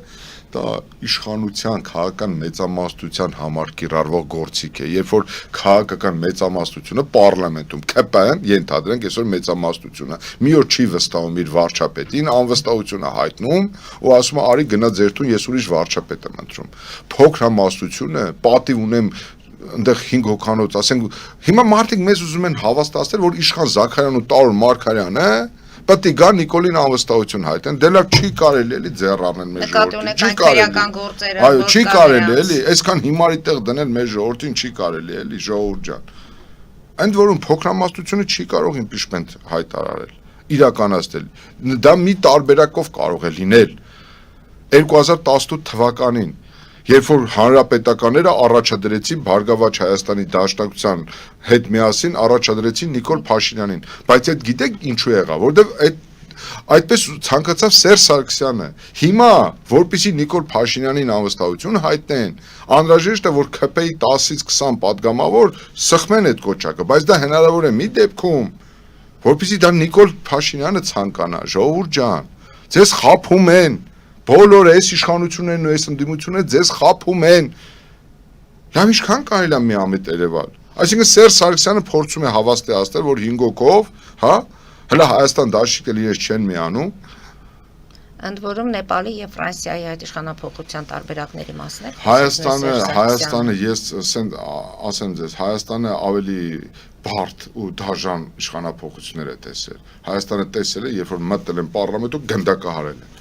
Speaker 2: դա իշխանության քաղաքական մեծամասնության համար կիրառվող գործիք է, երբ որ քաղաքական մեծամասնությունը պարլամենտում ԿՊ-ն ենթադրենք այսօր մեծամասնությունը մի օր չի վստահում իր վարչապետին, անվստահություն է հայտնում ու ասում է արի գնա ձեր տուն, ես ուրիշ վարչապետ եմ ընտրում։ Փոքրամասնությունը պատիվ ունեմ այնտեղ 5 հոգանոց, ասենք հիմա մարդիկ մեզ ուզում են հավաստացնել, որ իշխան Զաքարյանն ու Տարոն Մարգարյանը պետք է գա Նիկոլին անվստահություն հայտնեն, դե լավ չի կարելի էլի ձեռ առնել մեր ժողովրդին, չի կարելի։ Այո, չի կարելի էլի, այսքան հիմարի տեղ դնել մեր ժողովրդին չի կարելի էլի, ժողովուրդ ջան։ Ընդ որում փոքրամասնությունը չի կարող իմպիչմենտ հայտարարել, իրականացնել։ Դա մի տարբերակով կարող է լինել 2018 թվականին Երբ որ հանրապետականները առաջադրեցին Բարգավաճ Հայաստանի Դաշնակցության հետ միասին առաջադրեցին Նիկոլ Փաշինյանին, բայց այդ գիտեք ինչու եղավ, որովհետև այդպես ցանկացավ Սերժ Սարգսյանը։ Հիմա, որպեսզի Նիկոլ Փաշինյանին անվստահություն հայտնեն, անհրաժեշտ է որ ԿՊ-ի 10-ից 20 падգամավոր սխմեն այդ կոչակը, բայց դա հնարավոր է մի դեպքում, որպեսզի դա Նիկոլ Փաշինյանը ցանկանա, ժողովուրդ ջան, ձեզ խաբում են Բոլորը այս իշխանություններն ու այս ընդդիմությունը ձեզ խաբում են։ Լավ ինչքան կարելի է միամիտ երևալ։ Այսինքն Սերժ Սարգսյանը փորձում է հավաստիացնել, որ 5 հոգով, հա, հələ Հայաստան դաշինքը իրենց չեն միանում։
Speaker 1: Ընդ որում Նեպալի եւ Ֆրանսիայի այդ իշխանապողության տարբերակների մասն է։
Speaker 2: Հայաստանը ես ասեմ ձեզ, Հայաստանը ավելի բարդ ու դաժան իշխանապողություններ է տեսել։ Հայաստանը տեսել է, երբ որ մտել են պարլամենտ ու գնդակահարել են։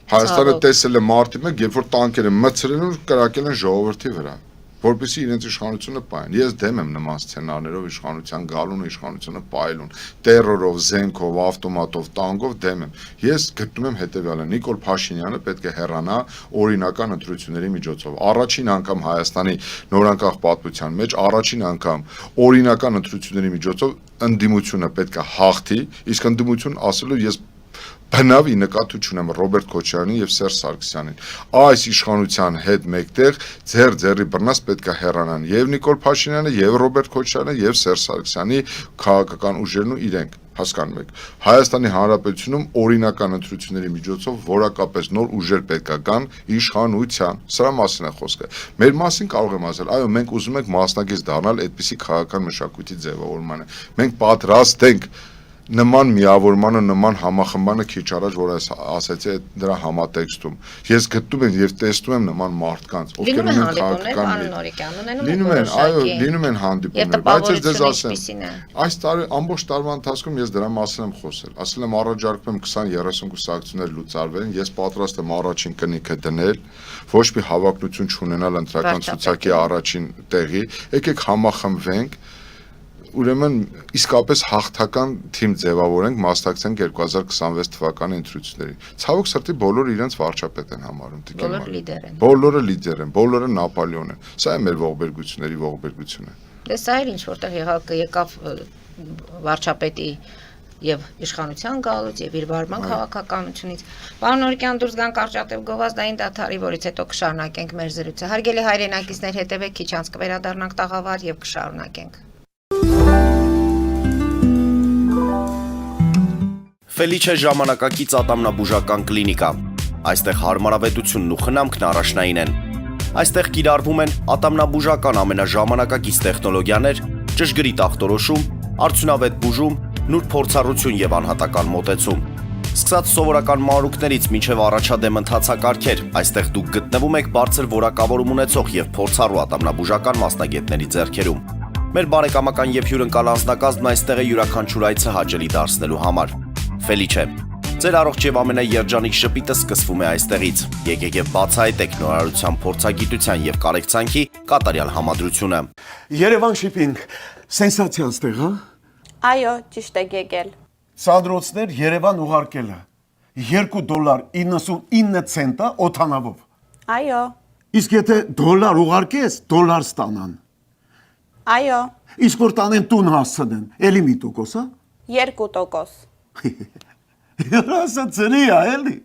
Speaker 2: Հայաստանը տեսել է մարտի մեկ, երբ որ տանկերը մցրել ու կրակել են ժողովրդի վրա, որպեսզի իրենց իշխանությունը պահեն։ Ես դեմ եմ նման սցենարներով իշխանության գալուն ու իշխանությունը պահելուն, տերորով, զենքով, ավտոմատով, տանկով դեմ եմ։ Ես գտնում եմ հետևյալը՝ Նիկոլ Փաշինյանը պետք է հեռանա օրինական ընտրությունների միջոցով։ Առաջին անգամ Հայաստանի նորանկախ պատմության մեջ առաջին անգամ օրինական ընտրությունների միջոցով ընդդիմությունը պետք է հաղթի, իսկ ընդդիմություն ասելով ես բնավ նկատի ունեմ Ռոբերտ Քոչարյանին եւ Սերժ Սարգսյանին։ Այս իշխանության հետ մեկտեղ ձեր բռնած պետք է հեռանան եւ Նիկոլ Փաշինյանը եւ Ռոբերտ Քոչարյանը եւ Սերժ Սարգսյանի քաղաքական ուժերն ու իրենք, հասկանում եք։ Հայաստանի Հանրապետությունում օրինական ընտրությունների միջոցով որակապես նոր ուժեր պետք է գան իշխանության։ Սրա մասին է խոսքը։ Մեր մասին կարող եմ ասել, այո, մենք ուզում ենք մասնակից դառնալ այդպիսի քաղաքական մշակույթի ձևավորմանը։ Մենք պատրաստ ենք նման միավորմանը, նման համախմբանը քիչ առաջ որ ասացի դրա համատեքստում։ Ես գտնում եմ եւ տեսնում եմ նման մարդկանց, ովքեր ունեն քաղաքական լինում են հանդիպումներ, բայց ես դες ասեմ, այս տարի ամբողջ տարվա ընթացքում ես դրա մասին եմ խոսել, ասել եմ առաջարկում եմ 20-30 կուսակցություններ լուծարվեն, ես պատրաստ եմ առաջին կնիքը դնել, ոչ մի հավակնություն չունենալ ընտրական ցուցակի առաջին տեղի, եկեք համախմբվենք Ուրեմն իսկապես հաղթական թիմ ձևավորենք մասնակցենք 2026 թվականի ընտրություններին։ Ցավոք սրտի բոլորը իրենց վարչապետ են համարում, բոլորը լիդեր են, բոլորը Նապոլեոն են։ Սա է մեր ողբերգությունների ողբերգությունը։
Speaker 1: Դե սա էր ինչ որտեղ եկավ վարչապետի եւ իշխանության գալուց եւ իր վարման քաղաքականությունից։ Պարոն Նորիկյան դուրս գան կարճատև գովազդային դաթարի, որից հետո կշարունակենք մեր զրույցը։ Հարգելի հայրենակիցներ, հետևեք, քիչ անց կվերադառնանք տաղավար եւ կշարունակենք։
Speaker 3: Ֆելիչե ժամանակակից ատամնաբուժական կլինիկա։ Այստեղ հարմարավետությունն ու խնամքն առաջնային են։ Այստեղ կիրառվում են ատամնաբուժական ամենաժամանակակից տեխնոլոգիաներ, ճշգրիտ ախտորոշում, արդյունավետ բուժում, նուրբ փորձառություն եւ անհատական մոտեցում։ Սկսած սովորական մանրուքներից մինչև առաջադեմ ընթացակարգեր, այստեղ դուք գտնվում եք բարձր որակավորում ունեցող եւ փորձառու ատամնաբուժական մասնագետների ձեռքերում։ Մեր բարեկամական եւ հյուրընկալ անձնակազմն այստեղ է յուրաքանչյուր այցը հաճելի դարձնելու համար։ Ֆելիչե, ձեր առողջ եւ ամենաերջանիկ շպիտը սկսվում է այստեղից։ Եկեք եւ բացահայտեք նորարարության փորձագիտության եւ կարեկցանքի կատարյալ համադրությունը։
Speaker 4: Երևան շիփինգ, սենսացիա ստեղ, հա։ Այո, ճիշտ եք եկել։
Speaker 5: Սանդրոցներ Երևան ուղարկելը $2.99 օթանավով։
Speaker 4: Այո,
Speaker 5: Իսկ եթե դոլար ուղարկես, դոլար ստանան։
Speaker 4: այո,
Speaker 5: Իսկ որ տանեն տուն հասցնեն, էլի մի տոկոս, հա։
Speaker 4: 2%։
Speaker 5: Երասը ծրի է, էլի։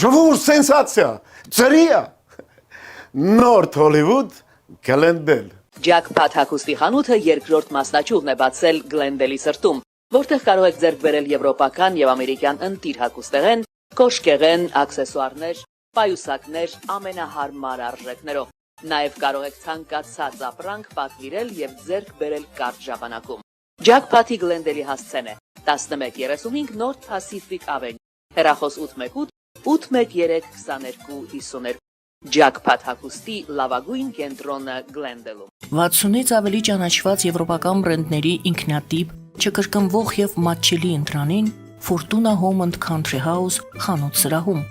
Speaker 5: Ժողովուրդ սենսացիա, ծրի է։ Նորթ Հոլիվուդ Գլենդել։
Speaker 6: Ջաքփաթ հագուստի խանութը երկրորդ մասնաճյուղն է բացել Գլենդելի սրտում, որտեղ կարող եք ձեռք բերել եվրոպական եւ ամերիկյան ընտիր հագուստեղեն, կոշկեղեն, աքսեսուարներ, պայուսակներ ամենահարմար արժեքներով։ Նաև կարող եք ցանկացած ապրանք պատվիրել եւ ձեռք բերել կարճ ժամանակում։ Ջաքփաթի Գլենդելի հասցեն է 1135 North Pacific Avenue, հեռախոս 818 813 2252։ Ջաքփաթ հագուստի լավագույն կենտրոնը Գլենդելում։
Speaker 7: 60-ից ավելի ճանաչված եվրոպական բրենդների ինքնատիպ, չկրկնվող եւ մատչելի ընտրանին Fortuna Home and Country House խանութ սրահում։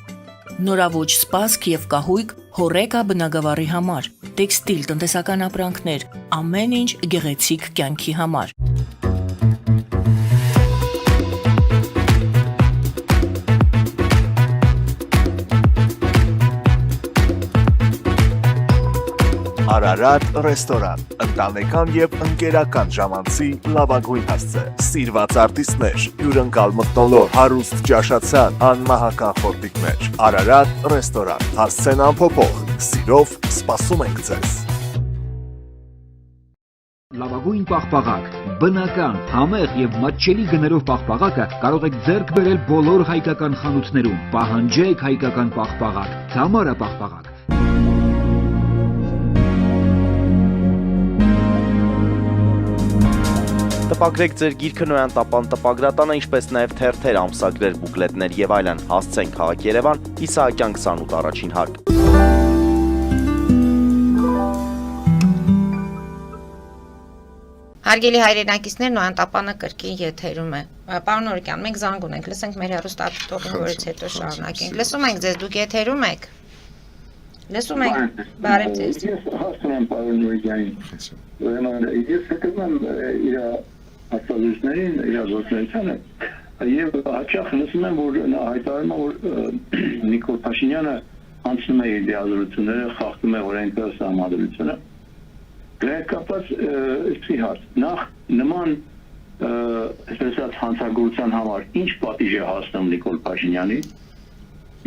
Speaker 7: Նորավոճ սպասք եւ կահույք հորեկա բնագավառի համար, տեքստիլ տնտեսական ապրանքներ, ամեն ինչ գեղեցիկ կյանքի համար։
Speaker 8: Արարատ ռեստորան, ընտանեկան եւ ընկերական ժամանցի լավագույն հասցե, սիրված արտիստներ, հյուրընկալ մթնոլորտ, հարուստ ճաշացան, անմահական խորտիկներ, Արարատ ռեստորան, հասցեն անփոփոխ, սիրով սպասում ենք ձեզ։
Speaker 9: Լավագույն պաղպաղակ, բնական, համեղ եւ մատչելի գներով պաղպաղակը կարող եք ձեռք բերել բոլոր հայկական խանութներում։ Պահանջեք հայկական պաղպաղակ, Թամարա պաղպաղակ։
Speaker 3: Տպագրեք ձեր գիրքը Նոյան տապան տպագրատանը, ինչպես նաև թերթեր, ամսագրեր, բուկլետներ եւ այլն։ Հասցեն քաղաք Երևան, Իսահակյան 28 առաջին հարկ։
Speaker 1: Հարգելի հայրենակիցներ, Նոյան տապանը կրկին եթերում է։ Պարոն Օրիկյան, մենք զանգ ունենք, լսենք մեր հեռուստատիտողին, որից հետո շարունակենք։ Լսում ենք ձեզ, դուք եթերում եք։ Լսում ենք, բարև ձեզ։
Speaker 10: Ես հասնում եմ պարոն Օրիկյանին։ Ես հետևում իր ասացույցներին, իր գործունեությանը եւ հաճախ լսում եմ, որ նա հայտարարում է, որ Նիկոլ Փաշինյանը անցնում է իր դիալոգությունները, խախտում է օրենքը, սահմանադրությունը։ Գրեկապած էսի հարց, նախ նման այսպես հանցագործության համար ինչ պատիժ է հասնում Նիկոլ Փաշինյանին,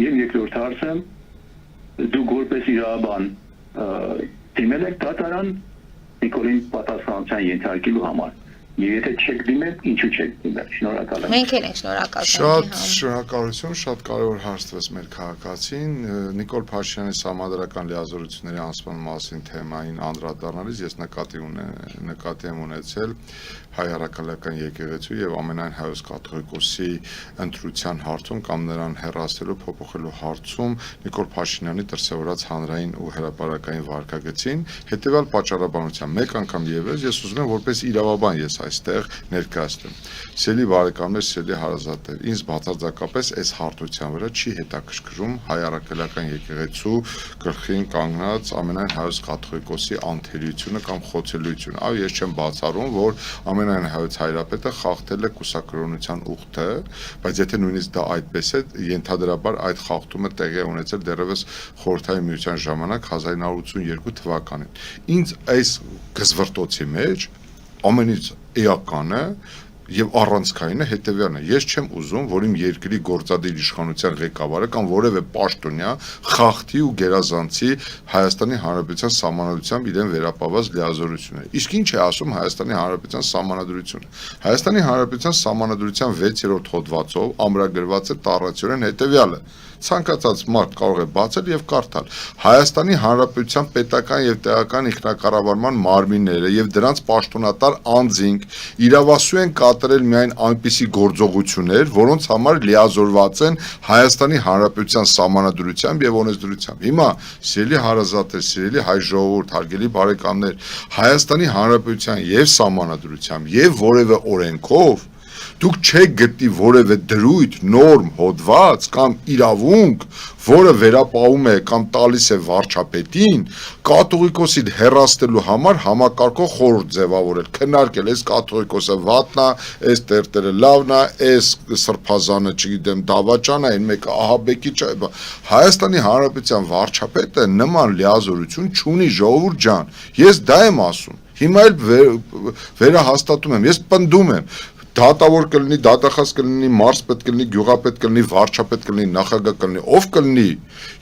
Speaker 10: եւ երկրորդ հարցը, դուք որպես իրավաբան դիմել եք դատարան Նիկոլին պատասխանատվության ենթարկելու համար։ Եվ եթե չեք դիմել, ինչու չեք դիմել։ Շնորհակալ եմ։
Speaker 1: Մենք էլ ենք շնորհակալ։
Speaker 2: Շատ շնորհակալություն, շատ կարևոր հարց տվեց մեր քաղաքացին։ Նիկոլ Փաշինյանի սահմանադրական լիազորությունների անցման մասին թեմային անդրադառնալիս ես նկատի եմ ունեցել հայ առաքելական եկեղեցու եւ ամենայն հայոց կաթողիկոսի ընտրության հարցում կամ նրան հեռացնելու փոփոխելու հարցում Նիկոլ Փաշինյանի դրսևորած հանրային ու հրապարակային վարքագծին հետեւյալ պատճառաբանությամբ մեկ անգամ եւս ես ուզում եմ որպես իրավաբան ես այստեղ ներկայացնեմ։ Սիրելի բարեկամներ, սիրելի հարազատներ, ինձ բացարձակապես այս հարթության վրա չի հետաքրքրում հայ առաքելական եկեղեցու գլխին կանգնած ամենայն հայոց կաթողիկոսի անթերությունը կամ խոցելիությունը։ Այո, ես չեմ բացառում, որ ամենայն հայոց հայրապետը խախտել է կուսակրոնության ուխտը, բայց եթե նույնիսկ դա այդպես է, ենթադրաբար այդ խախտումը տեղի է ունեցել դեռևս Խորհրդային Միության ժամանակ 1982 թվականին։ Ինձ այս գզվրտոցի մեջ ամենից էականը եւ առանցքայինը հետեւյալն է։ Ես չեմ ուզում, որ իմ երկրի գործադիր իշխանության ղեկավարը կամ որևէ պաշտոնյա խախտի ու գերազանցի Հայաստանի Հանրապետության սահմանադրությամբ իրեն վերապահված լիազորությունները։ Իսկ ինչ է ասում Հայաստանի Հանրապետության սահմանադրությունը։ Հայաստանի Հանրապետության սահմանադրության 6-րդ հոդվածով ամրագրված է տառացիորեն հետեւյալը. ցանկացած մարդ կարող է բացել եւ կարդալ Հայաստանի Հանրապետության պետական եւ տեղական ինքնակառավարման մարմինները եւ դրանց պաշտոնատար անձինք իրավասու են կատարել միայն այնպիսի գործողություններ, որոնց համար լիազորված են Հայաստանի Հանրապետության սահմանադրությամբ եւ օրենսդրությամբ։ Հիմա սիրելի հարազատներ, սիրելի հայ ժողովուրդ, հարգելի բարեկամներ, Հայաստանի Հանրապետության եւ սահմանադրությամբ եւ որևէ օրենքով Դուք չեք գտնի որևէ դրույթ, նորմ, հոդված կամ իրավունք, որը վերապահում է կամ տալիս է վարչապետին կաթողիկոսին հեռացնելու համար համակարգող խորհուրդ ձևավորել, քննարկել, այս կաթողիկոսը վատն է, այս տերտերը լավն է, այս սրբազանը, չգիտեմ, դավաճան է, այն մեկը ահաբեկիչ է։ Հայաստանի Հանրապետության վարչապետը նման լիազորություն չունի, ժողովուրդ ջան։ Ես դա եմ ասում։ Հիմա էլ վերահաստատում եմ, ես պնդում եմ, դատավոր կլինի, դատախազ կլինի, մարզպետ կլինի, գյուղապետ կլինի, վարչապետ կլինի, նախագահ կլինի, ով կլինի,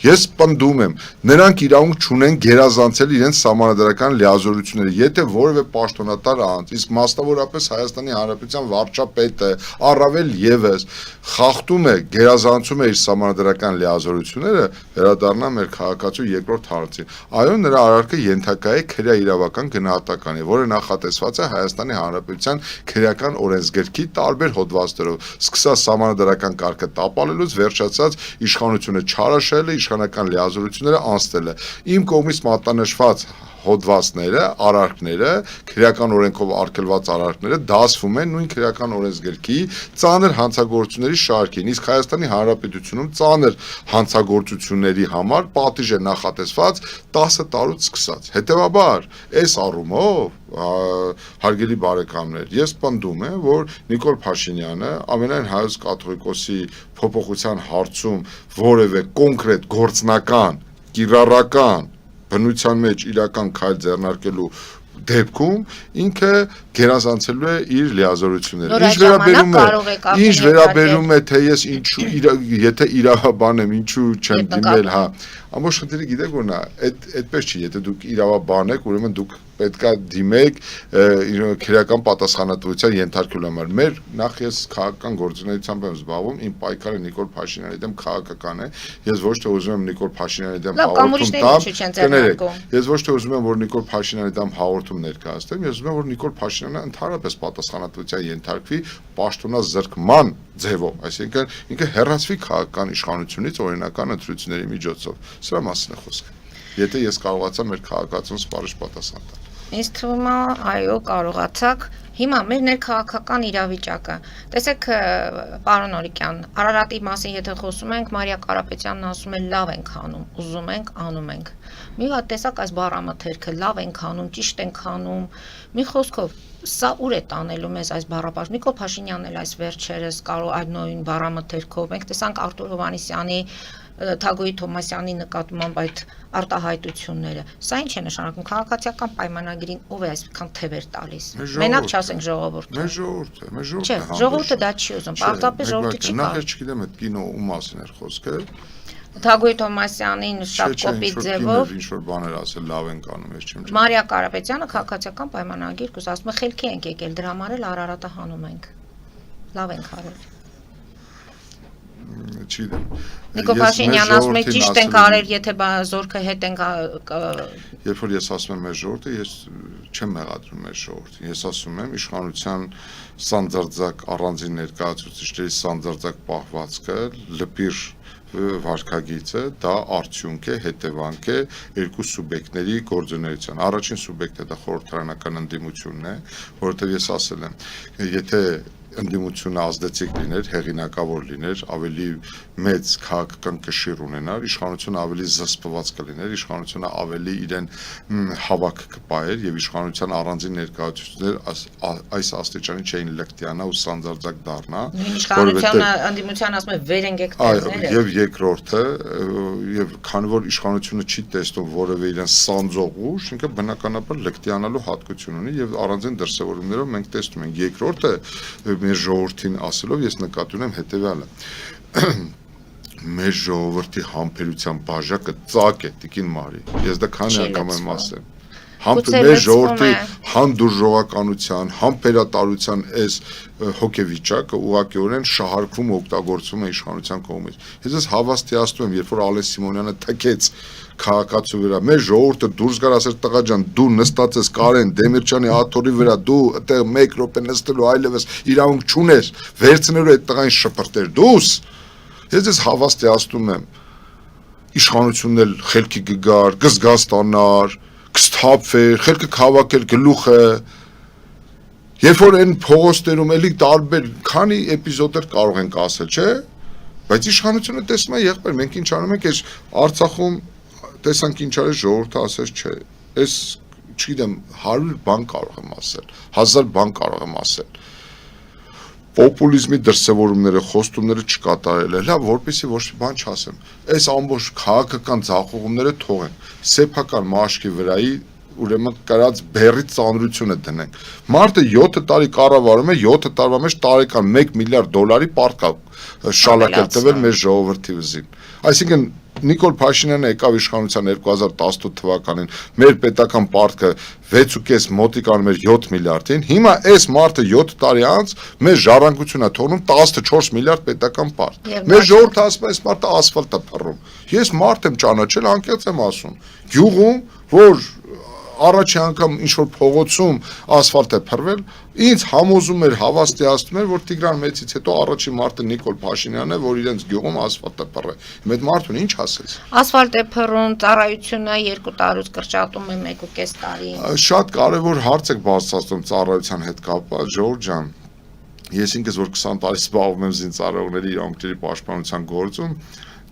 Speaker 2: ես պնդում եմ, նրանք իրավունք չունեն գերազանցել իրենց սահմանադրական լիազորությունները, եթե որևէ պաշտոնատար անձ, իսկ մասնավորապես Հայաստանի Հանրապետության վարչապետը առավել ևս խախտում է, գերազանցում է իր սահմանադրական լիազորությունները, վերադառնա մեր քաղաքացու երկրորդ հարցին։ Այո, նրա արարքը ենթակա է քրեաիրավական գնահատականի, որը նախատեսված է Հայաստանի Հանրապետության քրեական օրենսգրքի տարբեր հոդվածներով, սկսած սահմանադրական կարգը տապալելուց վերջացած իշխանությունը չարաշահելը, իշխանական լիազորությունները անցնելը։ Իմ կողմից մատնանշված հոդվածները, արարքները, քրեական օրենքով արգելված արարքները դասվում են նույն քրեական օրենսգրքի ծանր հանցագործությունների շարքին, իսկ Հայաստանի Հանրապետությունում ծանր հանցագործությունների համար պատիժ է նախատեսված 10 տարուց սկսած։ Հետևաբար, այս առումով հարգելի բարեկամներ, ես պնդում եմ, որ Նիկոլ Փաշինյանը ամենայն հայոց կաթողիկոսի փոփոխության հարցում որևէ կոնկրետ գործնական, կիրառական բնության մեջ իրական քայլ ձեռնարկելու դեպքում ինքը գերազանցելու է իր լիազորությունները։ Ինչ վերաբերում է թե ես ինչու եթե իրավաբան եմ, ինչու չեմ դիմել, հա։ Ամբողջ խնդիրը գիտեք որն է, այդպես չի, եթե դուք իրավաբան եք, ուրեմն դուք պետք է դիմեք քրեական պատասխանատվության ենթարկելու համար։ Մեր նախ ես քաղաքական գործունեությամբ եմ զբաղվում, իմ պայքարը Նիկոլ Փաշինյանի դեմ քաղաքական է։ Ես ոչ թե ուզում եմ Նիկոլ Փաշինյանի դեմ հաղորդում տամ, ես ոչ թե ուզում եմ որ Նիկոլ Փաշինյանի դեմ հաղորդում ներկայացնեմ, ես ուզում եմ որ Նիկոլ Փաշինյանը ընդհանրապես պատասխանատվության ենթարկվի պաշտոնազրկման ձևով, այսինքն ինքը հեռացվի քաղաքական իշխանությունից օրինական ընտրությունների միջոցով։ Սրա մասին է խոսքը։ Եթե ես կարողացա մեր քաղաքացուն սպառիչ պատասխան տալ։
Speaker 1: Ինձ թվում է, այո, կարողացաք։ Հիմա մեր ներքաղաքական իրավիճակը։ Տեսեք, պարոն Օրիկյան, Արարատի մասին եթե խոսում ենք, Մարիա Կարապետյանն ասում է լավ ենք անում, ուզում ենք, անում ենք։ Մի հատ տեսակ այս բառամթերքը լավ ենք անում, ճիշտ ենք անում։ Մի խոսքով, սա ուր է տանելու մեզ այս բառապաշտ։ Նիկոլ Փաշինյանն էլ այս վերջերս կարող այդ նույն բառամթերքով։ Մենք տեսանք Արտուր Հովհաննիսյանի Թագոյի Թոմասյանի նկատմամբ այդ արտահայտությունները։ Սա ինչ է նշանակում քաղաքացիական պայմանագրին ով է այսքան թևեր տալիս։ Մենակ չասենք ժողովուրդը։
Speaker 2: Մեր ժողովուրդը, մեր ժողովուրդը։
Speaker 1: Չէ, ժողովուրդը դա չի ուզում։ Պարզապես ժողովուրդը չի կարող։
Speaker 2: Նախ չգիտեմ այդ կինո ու մասին էր խոսքը։
Speaker 1: Թագոյի Թոմասյանին շատ կոպիտ ձևով
Speaker 2: ինչ որ բաներ ասել լավ են անում, ես չեմ։
Speaker 1: Մարիա Կարապետյանը քաղաքացիական պայմանագիր կուզ ասում է խելքի ենք եկել, դրա համար էլ Արարատը հանում ենք։ Լավ ենք արել։
Speaker 2: Չգիտեմ։
Speaker 1: Նիկոլ Փաշինյանն ասում է ճիշտ ենք արել, եթե զորքը հետ ենք
Speaker 2: Երբ որ ես ասում եմ մեր ժողովուրդը, ես չեմ մեղադրում մեր ժողովրդին։ Ես ասում եմ իշխանության սանձարձակ առանձին ներկայացուցիչների սանձարձակ պահվածքը, լպիր վարկագիծը դա արդյունք է, հետևանք է երկու սուբյեկտների գործունեության։ Առաջին սուբյեկտը դա խորհրդարանական ընդդիմությունն է, որովհետև ես ասել եմ, եթե ընդդիմությունը ազդեցիկ լիներ, հեղինակավոր լիներ, ավելի մեծ քաղաքական կշիռ ունենար, իշխանությունը ավելի զսպված կլիներ, իշխանությունը ավելի իրեն հավաք կպահեր եւ իշխանության առանձին ներկայացուցիչներ այս աստիճանի չէին լկտիանա ու սանձարձակ դառնա։
Speaker 1: Իշխանությունը ընդդիմության ասում է վեր են գեկտերները։
Speaker 2: Եվ երկրորդը, եւ քանի որ իշխանությունը չի տեսնում որևէ իրեն սանձող ուժ, ինքը բնականաբար լկտիանալու հատկություն ունի եւ առանձին դրսեւորումներով մենք տեսնում ենք։ Երկրորդը մեր ժողովրդին ասելով ես նկատի ունեմ հետևյալը մեր ժողովրդի համբերության բաժակը ծակ է տիկին Մարի ես դա քանի անգամ եմ ասել մեր ժողովրդի հանդուրժողականության համբերատարության այս հոգեվիճակը ուղղակիորեն շահարկվում ու օգտագործվում է իշխանության կողմից ես ես հավաստիացնում եմ երբ որ Ալեն Սիմոնյանը թքեց քաղաքացու վրա մեր ժողովուրդը դուրս գար ասեր տղա ջան դու նստած ես Կարեն Դեմիրճյանի աթոռի վրա դու այդտեղ 1 րոպե նստելու այլևս իրավունք չունես վերցնելու այդ տղային շփրտեր դուս ես հավաստիացնում եմ իշխանությունն էլ խելքի կգար կզգաստանար կստափվեր խելքը քաղաքեր գլուխը Երբ որ այն փողոցներում էլի տարբեր քանի էպիզոդներ կարող ենք ասել, չէ՞, բայց իշխանությունը տեսնում է եղբայր, մենք ինչ անում ենք, այս Արցախում տեսանք ինչ արեց ժողովուրդը ասեց, չէ, այս չգիտեմ 100 բան կարող եմ ասել, 1000 բան կարող եմ ասել։ Պոպուլիզմի դրսևորումները, խոստումները չկատարել է, լավ, որպեսզի ոչ մի բան չասեմ։ Այս ամբողջ քաղաքական ձախողումները թողենք, սեփական մաշկի վրայի ուրեմն կրած բերի ծանրությունը դնենք։ Մարդը 7 տարի կառավարում է, 7 տարվա մեջ տարեկան 1 միլիարդ դոլարի պարտք շալակել տվել մեր ժողովրդի վզին։ Այսինքն Նիկոլ Փաշինյանը եկավ իշխանության 2018 թվականին, մեր պետական պարտքը 6.5 մոտիկանում էր 7 միլիարդին, հիմա այս մարդը 7 տարի անց մեր ժառանգությունն է թողնում 14 միլիարդ պետական պարտ։ Մեր ժողովուրդը ասում է, այս մարդը ասֆալտ է փռում։ Ես մարդ եմ ճանաչել, անկեղծ եմ ասում։ Գյուղում, որ առաջի անգամ ինչ-որ փողոցում ասֆալտ է փռվել, ինձ համոզում էր, հավաստիացնում էր, որ Տիգրան Մեծից հետո առաջին մարդը Նիկոլ Փաշինյանն է, որ իրենց գյուղում ասֆալտ է փռել։ Այդ մարդուն ինչ ասես։
Speaker 1: Ասֆալտ է փռում, ծառայությունը 2 տարուց կրճատում է 1.5 տարի։
Speaker 2: Շատ կարևոր հարց եք բարձրացնում ծառայության հետ կապված, Ժորժ ջան։ Ես ինքս որ 20 տարի զբաղվում եմ զինծառայողների իրավունքների պաշտպանության գործում,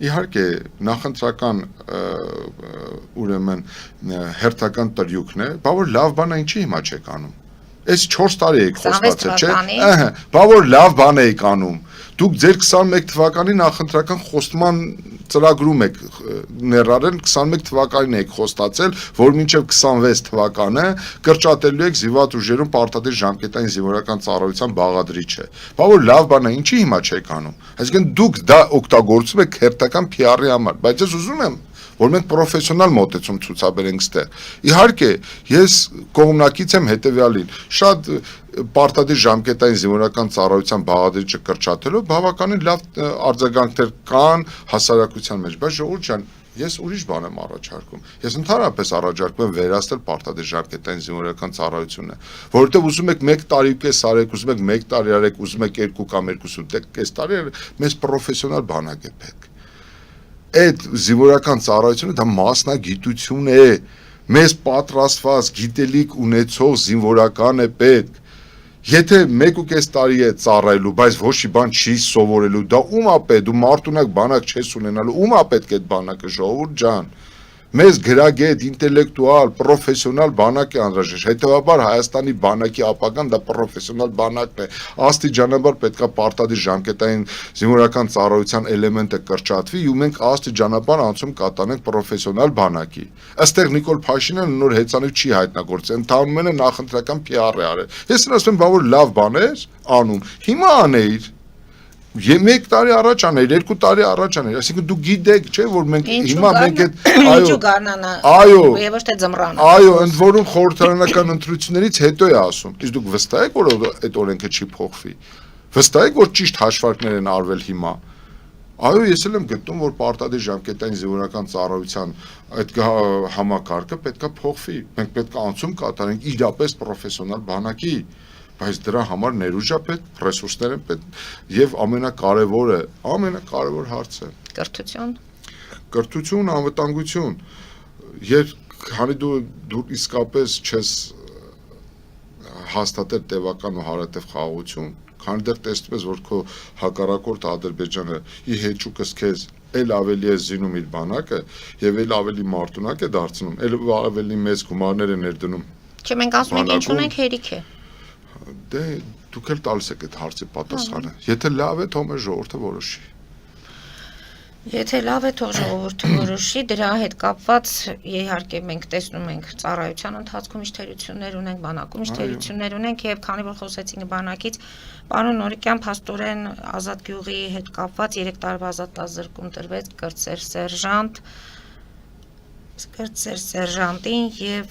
Speaker 2: իհարկե նախընտրական ուրեմն հերթական տրյուկն է, բա որ լավ բան է ինչի հիմա չեք անում։ Այս 4 տարի եք խոստացել, չէ՞։ Ահա, բա որ լավ բան եք անում։ Դուք ձեր 21 թվականի նախընտրական խոստման ծրագրում եք ներառել, 21 թվականին եք խոստացել, որ մինչև 26 թվականը կրճատելու եք զինված ուժերում պարտադիր ժամկետային զինվորական ծառայության բաղադրիչը։ Բա որ լավ բան է, ինչի հիմա չեք անում։ Այսինքն դուք դա օգտագործում եք հերթական PR-ի համար, բայց ես ուզում եմ որ մենք պրոֆեսիոնալ մոտեցում ցուցաբերենք ստեղ։ Իհարկե, ես կողմնակից եմ հետևյալին, շատ պարտադիր ժամկետային զինվորական ծառայության բաղադրիչը կրճատելով բավականին լավ արձագանքներ կան հասարակության մեջ, բայց ժողովուրդ ջան, ես ուրիշ բան եմ առաջարկում։ Ես ընդհանրապես առաջարկում եմ վերացնել պարտադիր ժամկետային զինվորական ծառայությունը, որովհետև ուզում եք 1 տարի ու կես արեք, ուզում եք 1 տարի արեք, ուզում եք 2 կամ 2.5 տարի, մեզ պրոֆեսիոնալ բանակ է պետք։ Այդ զինվորական ծառայությունը դա մասնագիտություն է, մեզ պատրաստված գիտելիք ունեցող զինվորական է պետք։ Եթե 1.5 տարի է ծառայելու, բայց ոչ մի բան չի սովորելու, դա ում է պետք, դու մարդունակ բանակ չես ունենալու, ում է պետք այդ բանակը, ժողովուրդ ջան։ Մեզ գրագետ, ինտելեկտուալ, պրոֆեսիոնալ բանակ է անհրաժեշտ։ Հետևաբար Հայաստանի բանակի ապագան դա պրոֆեսիոնալ բանակն է։ Աստիճանաբար պետքա պարտադիր ժամկետային զինվորական ծառայության էլեմենտը կրճատվի ու մենք աստիճանաբար անցում կատարենք պրոֆեսիոնալ բանակի։ Այստեղ Նիկոլ Փաշինյանը նոր հեծանիվ չի հայտնագործել, ընդհանրապես նախընտրական PR է արել։ Ես ասում եմ, բա որ լավ բան է անում, հիմա անեիր։ 1 տարի առաջ աներ, 2 տարի առաջ աներ, այսինքն դու գիտեք, չէ, որ մենք հիմա մենք այդ
Speaker 1: ինչու գարնանա, եւ ոչ թե ձմռանը։
Speaker 2: Այո, ընդ որում խորհրդարանական ընտրություններից հետո է ասում։ Իսկ դուք վստահ եք, որ այդ օրենքը չի փոխվի։ Վստահ եք, որ ճիշտ հաշվարկներ են արվել հիմա։ Այո, ես էլ եմ գտնում, որ պարտադիր ժամկետային զինվորական ծառայության այդ համակարգը պետքա փոխվի։ Մենք պետք է անցում կատարենք իրապես պրոֆեսիոնալ բանակի, բայց դրա համար ներուժ է պետք, ռեսուրսներ են պետք եւ ամենակարևոր հարցը կրթություն, անվտանգություն։ Երբ քանի դու իսկապես չես հաստատել տևական ու հարատև խաղաղություն, քանի դեռ տեսնում ես, որ քո հակառակորդը Ադրբեջանը ի հեճուկս քեզ էլ ավելի է զինում իր բանակը եւ էլ ավելի մարտունակ է դարձնում, էլ ավելի մեծ գումարներ է ներդնում։
Speaker 1: Չէ, մենք ասում ենք ինչ ունենք հերիք է։
Speaker 2: Դե դուք էլ տալիս եք այդ հարցի պատասխանը։ Եթե լավ է, թող մեր ժողովուրդը որոշի։
Speaker 1: Եթե լավ է, թող ժողովուրդը որոշի, դրա հետ կապված իհարկե մենք տեսնում ենք ծառայության ընթացքում ինչ թերություններ ունենք, բանակում ինչ թերություններ ունենք եւ քանի որ խոսեցինք բանակից, պարոն Նորիկյան փաստորեն Ազատ գյուղի հետ կապված 3 տարվա ազատազրկում տրվեց կրտսեր սերժանտին եւ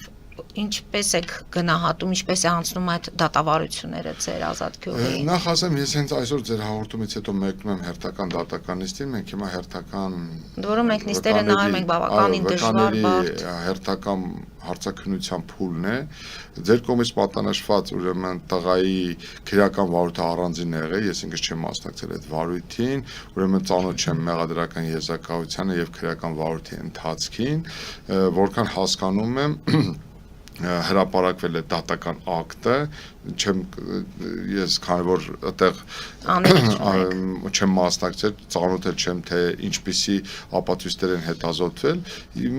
Speaker 1: ինչպես եք գնահատում, ինչպես է անցնում այդ դատավարությունները ձեր Ազատ գյուղի։
Speaker 2: Նախ ասեմ, ես հենց այսօր ձեր հաղորդումից հետո մեկնում եմ հերթական դատական նիստին, մենք հիմա հերթական
Speaker 1: որում մենք նիստերը նայում ենք բավականին դժվար, բարդ։
Speaker 2: Հերթական հարցաքննության փուլն է։ Ձեր կողմից պատանշված ուրեմն տղայի քրեական վարույթը առանձին եղել է, ես ինքս չեմ մասնակցել այդ վարույթին, ուրեմն ծանոթ չեմ մեղադրական եզրակացությանը եւ քրեական վարույթի ընթացքին, որքան հասկանում եմ հրապարակվել է դատական ակտը, ես քանի որ այդտեղ չեմ մասնակցել, ծանոթել չեմ թե ինչպիսի ապացույցներ են հետազոտվել,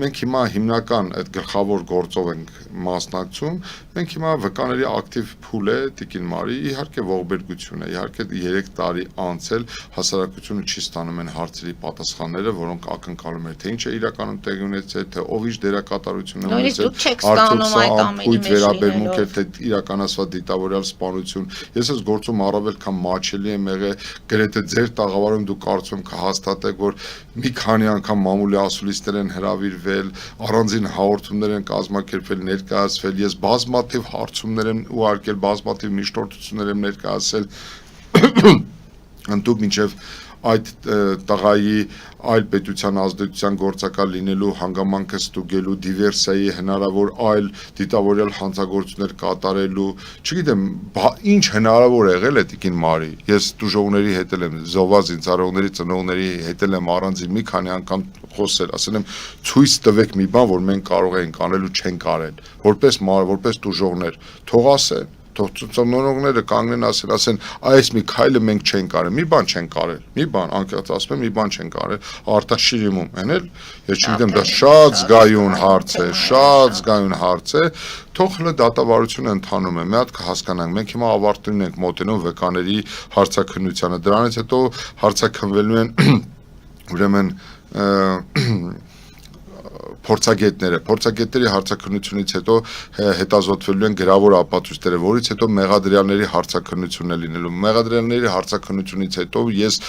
Speaker 2: մենք հիմա հիմնական այդ գլխավոր գործով ենք մասնակցում, մենք հիմա վկաների ակտիվ փուլ է Տիկին Մարի, իհարկե ողբերգություն է, իհարկե 3 տարի անց էլ հասարակությունը չի ստանում են հարցերի պատասխանները, որոնք ակնկալում էր, թե ինչ է իրականում տեղի ունեցել, թե ով իր դերակատարություն է ունեցել, արդյոք սա ամփոփ վերաբերմունք է, թե իրականացված դիտավորյալ սպանություն։ Ես այս գործում առավել քան մաչելի եմ եղել, գրեթե ձեր տաղավարում դուք կարծում եմ կհաստատեք, որ մի քանի անգամ մամուլի ասուլիսներ են հրավիրվել, առանձին հաղորդումներ են կազմակերպվել, ներկայացվել, ես բազմաթիվ հարցումներ եմ ուղարկել, բազմաթիվ միջնորդություններ եմ ներկայացել, ընդդուք մինչև այդ տղայի այլ պետության ազդեցության գործակալ լինելու հանգամանքը ստուգելու, դիվերսիայի հնարավոր այլ դիտավորյալ հանցագործություններ կատարելու, չգիտեմ, ինչ հնարավոր եղել է Տիկին Մարի։ Ես դժողների հետ եմ, զոհված զինծառայողների ծնողների հետ եմ առանձին մի քանի անգամ խոսել, ասել եմ ցույց տվեք մի բան, որ մենք կարող ենք անել ու չենք արել, որպես դժողներ, թող ասեն, թող ծնողները կանգնեն ասեն, այս մի քայլը մենք չենք արել, մի բան չենք արել, մի բան, անկեղծ ասում եմ, մի բան չենք արել, արտաշիրիմում, էնել, ես չգիտեմ, դա շատ զգայուն հարց է, թող հլը դատավարությունը ընթանում է, մի հատ կհասկանանք, մենք հիմա ավարտին ենք մոտենում վկաների հարցաքննությանը, դրանից հետո հարցաքննվելու են ուրեմն փորձագետների հարցաքննությունից հետո հետազոտվելու են գրավոր ապացույցները, որից հետո մեղադրյալների հարցաքննությունն է լինելու։ Մեղադրյալների հարցաքննությունից հետո ես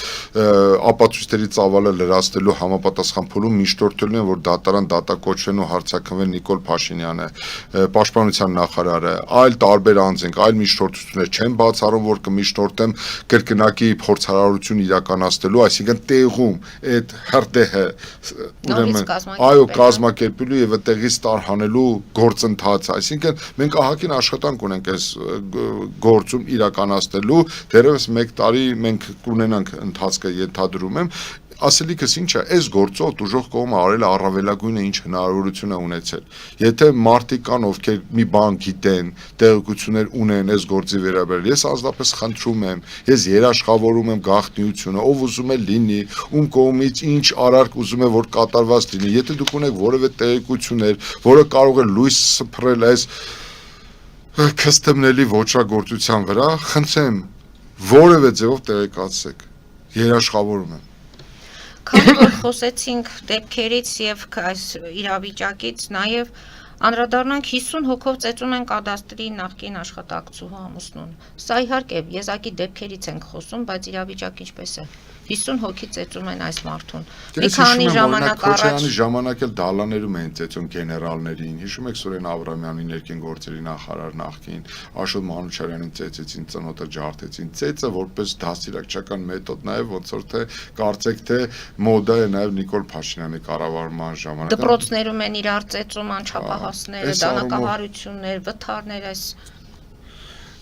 Speaker 2: ապացույցների ծավալը լրացնելու համապատասխան փուլում միջնորդելու եմ, որ դատարան դատակոչվեն ու հարցաքննվեն Նիկոլ Փաշինյանը, պաշտպանության նախարարը, այլ տարբեր անձինք, այլ միջնորդություններ չեմ բացառում, որ կմիջնորդեմ կրկնակի փորձարարություն իրականացնելու, այսինքն տեղում այդ հրդեհը ուրեմն կազմակերպելու եւ այդտեղից տարհանելու գործընթացը, այսինքն մենք ահագին աշխատանք ունենք այս գործում իրականացնելու, դեռևս 1 տարի մենք կունենանք ընթացքը ենթադրում եմ, ասելիքս ինչ է, այս գործով դժող կողմը արել է առավելագույնը ինչ հնարավորություն է ունեցել։ Եթե մարդիկ կան, ովքեր մի բան գիտեն, տեղեկություններ ունեն այս գործի վերաբերյալ, ես անձնապես խնդրում եմ, ես երաշխավորում եմ գաղտնիությունը, ով ուզում է լինի, ում կողմից ինչ արարք ուզում է որ կատարված լինի, եթե դուք ունեք որևէ տեղեկություններ, որը կարող է լույս սփռել այս քստեմնելի ոչրագործության վրա, խնդրեմ, որևէ ձևով տեղեկացրեք, երաշխավորում եմ։
Speaker 1: Քանի որ խոսեցինք դեպքերից եւ այս իրավիճակից, նաեւ անդրադառնանք 50 հոգով ծեծում են կադաստրի նախկին աշխատակցուհու ամուսնուն։ Սա իհարկե եզակի դեպքերից ենք խոսում, բայց իրավիճակը ինչպես է։ 50 հոգի ծեծում են այս մարդուն։ Մի քանի ժամանակ առաջ
Speaker 2: ժամանակ էլ դալաներում են ծեծում գեներալներին։ Հիշում եք Սուրեն Աբրամյանի ներքին գործերի նախարար նախկին, Աշոտ Մանուչարյանին ծեծեցին, ծնոտը ջարդեցին։ Ծեծը որպես դաստիարակչական մեթոդ նաև ոնց որ թե կարծեք թե մոդա է նաև Նիկոլ Փաշինյանի կառավարման ժամանակ։
Speaker 1: Դպրոցներում են իրար ծեծում անչափահասները, դանակահարություններ, վթարներ այս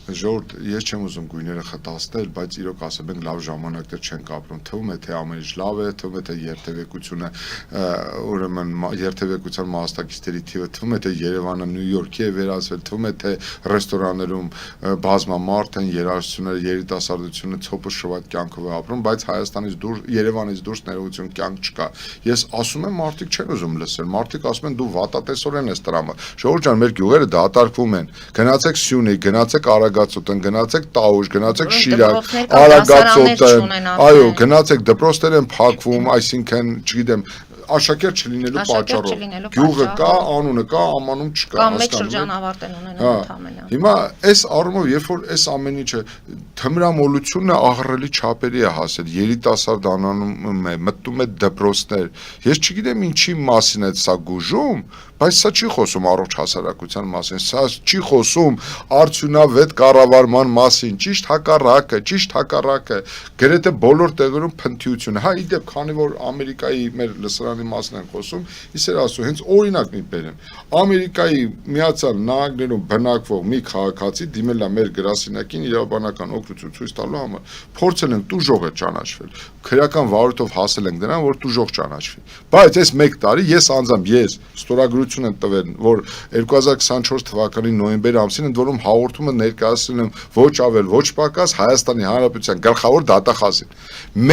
Speaker 2: Ժողովուրդ, ես չեմ ուզում գույները խտացնել, բայց իրոք ասեմ, մենք լավ ժամանակներ չենք ապրում, թվում է թե ամեն ինչ լավ է, թվում է թե երթևեկությունը, ուրեմն երթևեկության մասնակիցների թիվը, թվում է թե Երևանը Նյու Յորքի է վերածվել, թվում է թե ռեստորաններում բազմամարդ են, երաժշտությունները, երիտասարդությունը ցոփը շվայտ կյանքով է ապրում, բայց Հայաստանից դուրս, Երևանից դուրս ներողություն կյանք չկա։ Ես ասում եմ, մարդիկ չեն ուզում լսել, մարդիկ ասում են դու վատատեսորեն ես տրամը։ Ժողովուրդ ջան, մեր գյուղերը դատարկվում են։ Գնացեք Սյունիք, գնացեք Արագածոտ, գնացեք Տաուշ, գնացեք Շիրակ, Արագածոտ, այո, գնացեք դպրոցներ են փակվում, այսինքն, չգիտեմ, աշակերտ չլինելու պատճառով։ Գյուղը կա, անունը կա, ամանում չկա։
Speaker 1: Կամ մեկ շրջան ավարտեն ունենան ընդհանրապես։
Speaker 2: Հիմա այս առումով, երբ որ այս ամեն ինչը թմրամոլությունը ահռելի չափերի է հասել, երիտասարդ անանում է, մտնում է դպրոցներ։ Ես չգիտեմ ինչի մասին է սա գուժում, բայց սա չի խոսում առողջ հասարակության մասին, սա չի խոսում արդյունավետ կառավարման մասին, ճիշտ հակառակը, գրեթե բոլոր տեղերում փնթիություն։ Հա, իդեպ, քանի որ Ամերիկայի մեր լսարան Իրանի մասն են խոսում, իսեր ասու, հենց օրինակ մի բերեմ։ Ամերիկայի Միացյալ Նահանգներում բնակվող մի քաղաքացի դիմել է մեր գրասենյակին իրավաբանական օգնություն ցույց տալու համար։ Փորձել ենք տուժողը ճանաչվել։ Քրեական վարույթով հասել ենք դրան, որ տուժող ճանաչվի։ Բայց այս 1 տարի ես անձամբ ստորագրություն եմ տվել, որ 2024 թվականի նոյեմբեր ամսին ընդ որում հաղորդումը ներկայացրել եմ ոչ ավել, ոչ պակաս Հայաստանի Հանրապետության գլխավոր դատախազին։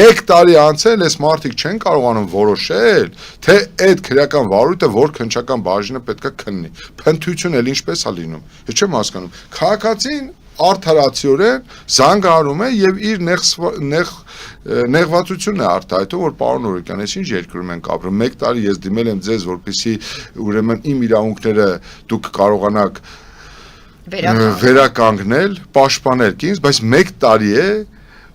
Speaker 2: 1 տարի անցել, այս մարդիկ չեն կարողանում որոշել, թե այդ քրեական վարույթը որ քննչական բաժինը պետքա քննի։ Փնթություն էլ ինչպես է լինում։ Ես չեմ հասկանում։ Քաղաքացին արդարացիորեն զանգահարում է եւ իր նեղվածությունն է արտահայտում, որ պարոն Օրոկյան, ես ինչ երկրում ենք ապրում։ 1 տարի ես դիմել եմ ձեզ, որպեսզի ուրեմն իմ իրավունքները դուք կարողանաք վերականգնել, պաշտպանել ինձ, բայց 1 տարի է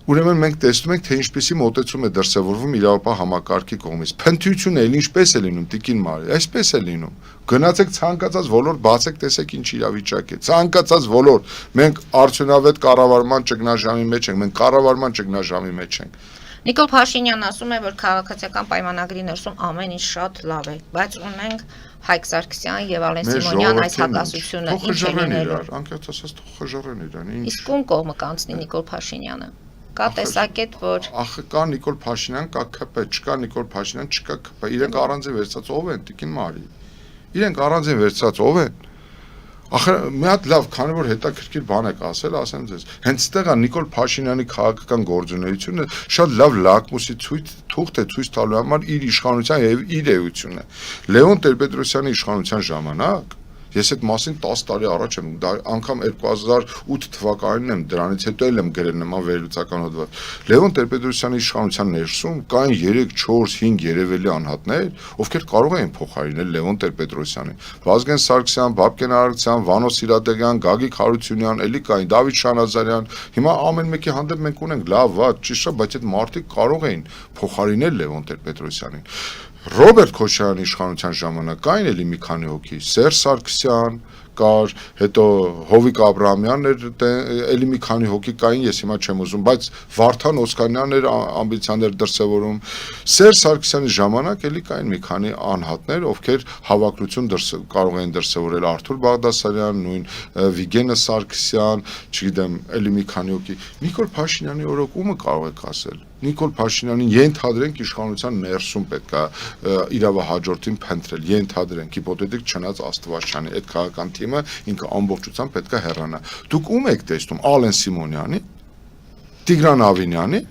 Speaker 2: ուրեմն մենք տեսնում ենք, թե ինչպեսի մոտեցում է դրսևորվում իրավապահ համակարգի կողմից։ Փնթությունը էլ ինչպես է լինում, տիկին Մարի, այսպես է լինում։ Գնացեք ցանկացած ոլորտ, բացեք, տեսեք ինչ իրավիճակ է։ Ցանկացած ոլորտ, մենք արդյունավետ կառավարման ճգնաժամի մեջ ենք, մենք կառավարման ճգնաժամի մեջ ենք։
Speaker 1: Նիկոլ Փաշինյանն ասում է, որ քաղաքացիական պայմանագրի ներսում ամեն ինչ շատ լավ է, բայց ունենք Հայկ Սարգսյան եւ Ալեն Սիմոնյան այս հակասությունը ինչ է լինելու։
Speaker 2: Անկեղծ ասած, թող խժռեն իրան, ինչ։
Speaker 1: Իսկ ում կողմը կանցնի Նիկոլ Փաշինյանը։ Կա տեսակետ, որ
Speaker 2: ախը կա Նիկոլ Փաշինյան, կա ԿՊ, չկա Նիկոլ Փաշինյան, չկա ԿՊ։ Իրենք առանձին վերցած ով են, տիկին Մարի։ Իրենք առանձին վերցած ով են։ Ախր մի հատ լավ, քանի որ հետաքրքիր բան եք ասել, ասեմ ձեզ։ Հենց այդտեղ է Նիկոլ Փաշինյանի քաղաքական գործունեությունը շատ լավ լակմուսի թուղթ է ցույց տալու համար իր իշխանության եւ իր էությունը։ Լեոն Տեր-Պետրոսյանի իշխանության ժամանակ ես այդ մասին 10 տարի առաջ եմ, անգամ 2008 թվականին եմ, դրանից հետո էլ եմ գրել նման վերլուծական հոդված։ Լեոն Տեր-Պետրոսյանի իշխանության ներսում կային 3, 4, 5 երևելի անհատներ, ովքեր կարող էին փոխարինել Լեոն Տեր-Պետրոսյանին։ Վազգեն Սարգսյան, Բաբկեն Արարքցյան, Վանո Սիրադեղյան, Գագիկ Հարությունյան, էլի կային Դավիթ Շանազարյան։ Հիմա ամեն մեկի հանդեպ մենք ունենք լավ, վատ, ճիշտ, բայց այդ մարդիկ կարող էին փոխարինել Լեոն Տեր-Պետրոսյանին։ Ռոբերտ Քոչարյանի իշխանության ժամանակ կային էլի մի քանի հոգի, Սերժ Սարգսյան կար, հետո Հովիկ Աբրահամյանն էր, էլի մի քանի հոգի կային, ես հիմա չեմ ուզում, բայց Վարդան Օսկանյանն էր ամբիցիաներ դրսևորում։ Սերժ Սարգսյանի ժամանակ էլի կային մի քանի անհատներ, ովքեր հավակնություն կարող էին դրսևորել, Արթուր Բաղդասարյան, նույն Վիգենը Սարգսյան, չգիտեմ, էլի մի քանի հոգի։ Նիկոլ Փաշինյանի օրոք ումը կարող եք ասել։ Նիկոլ Փաշինյանին ենթադրենք իշխանության ներսում պետքա իրավահաջորդին փնտրել, ենթադրենք հիպոթետիկ չնայած Աստվածչյանի այդ քաղաքական թիմը ինքը ամբողջությամբ պետքա հեռանա։ Դուք ում եք տեսնում Ալեն Սիմոնյանի, Տիգրան Ավինյանի,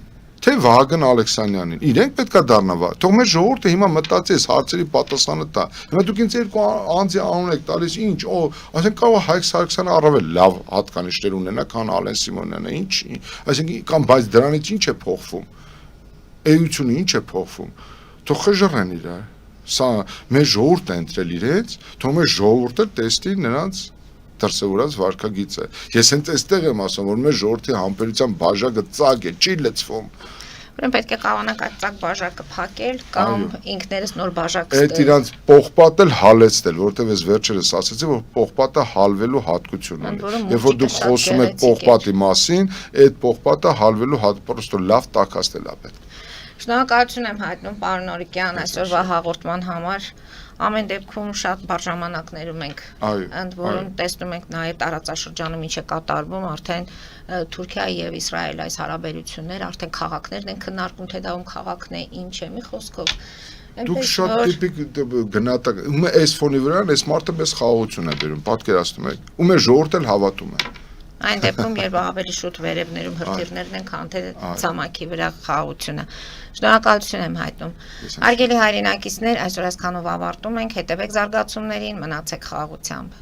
Speaker 2: թե Վահագն Ալեքսանյանին։ Իրենք պետքա դառնա։ Թող մեր ժողովուրդը հիմա մտածի այս հարցերի պատասխանը տա։ Հիմա դուք ինձ երկու անձի անուն եք տալիս, ինչ, ասենք կարող է Հայկ Սարգսյանը առավել լավ հատկանիշներ ունենա, քան Ալեն Սիմոնյանը, ինչ, այսինքն կամ բայց դրանից ինչ է փոխվում։ Էությունը ինչ է փոխվում։ Թող խժռեն իրար։ Սա մեր ժողովուրդն է ընտրել իրենց, թող մեր ժողովուրդը տեսնի նրանց դրսևորած վարքագիծը։ Ես հենց այստեղ եմ ասում, որ մեր ժողովրդի համբերության բաժակը ծակ է, չի լցվում։
Speaker 1: Ուրեմն պետք է կարողանանք այդ ծակ բաժակը փակել կամ ինքներս նոր բաժակ
Speaker 2: ստել։ Այդ իրանց պողպատը հալեցնել, որովհետև ես վերջերս ասացի, որ պողպատը հալվելու հատկություն ունի։ Երբ որ դուք խոսում եք պողպատի մասին, այդ պողպատը հալվելու պրոստո լավ տաքացնել է պետք։
Speaker 1: Շնորհակալություն եմ հայտնում պարոն Օրոկյան այսօրվա հաղորդման համար։ Ամեն դեպքում շատ բարձ ժամանակներում ենք, ընդ որում տեսնում ենք նաև տարածաշրջանում ինչ է կատարվում, արդեն Թուրքիայի եւ Իսրայելի այս հարաբերություններ, արդեն քաղաքներն են քննարկում, թե դա ում քաղաքն է, ինչ է, մի խոսքով։
Speaker 2: Դուք շատ տիպիկ գնահատակ, ում է այս ֆոնի վրա, այս մարդը մեզ խաղաղություն է բերում, պատկերացնում եք, ում է ժողովուրդը հավատում է։
Speaker 1: Այն դեպքում, երբ ավելի շուտ վերևներում հրթիռներն են, քան թե ցամաքի վրա խաղաղությունը։ Շնորհակալություն եմ հայտնում։ Հարգելի հայրենակիցներ, այսօր այսքանով ավարտում ենք, հետևեք զարգացումներին, մնացեք խաղաղությամբ։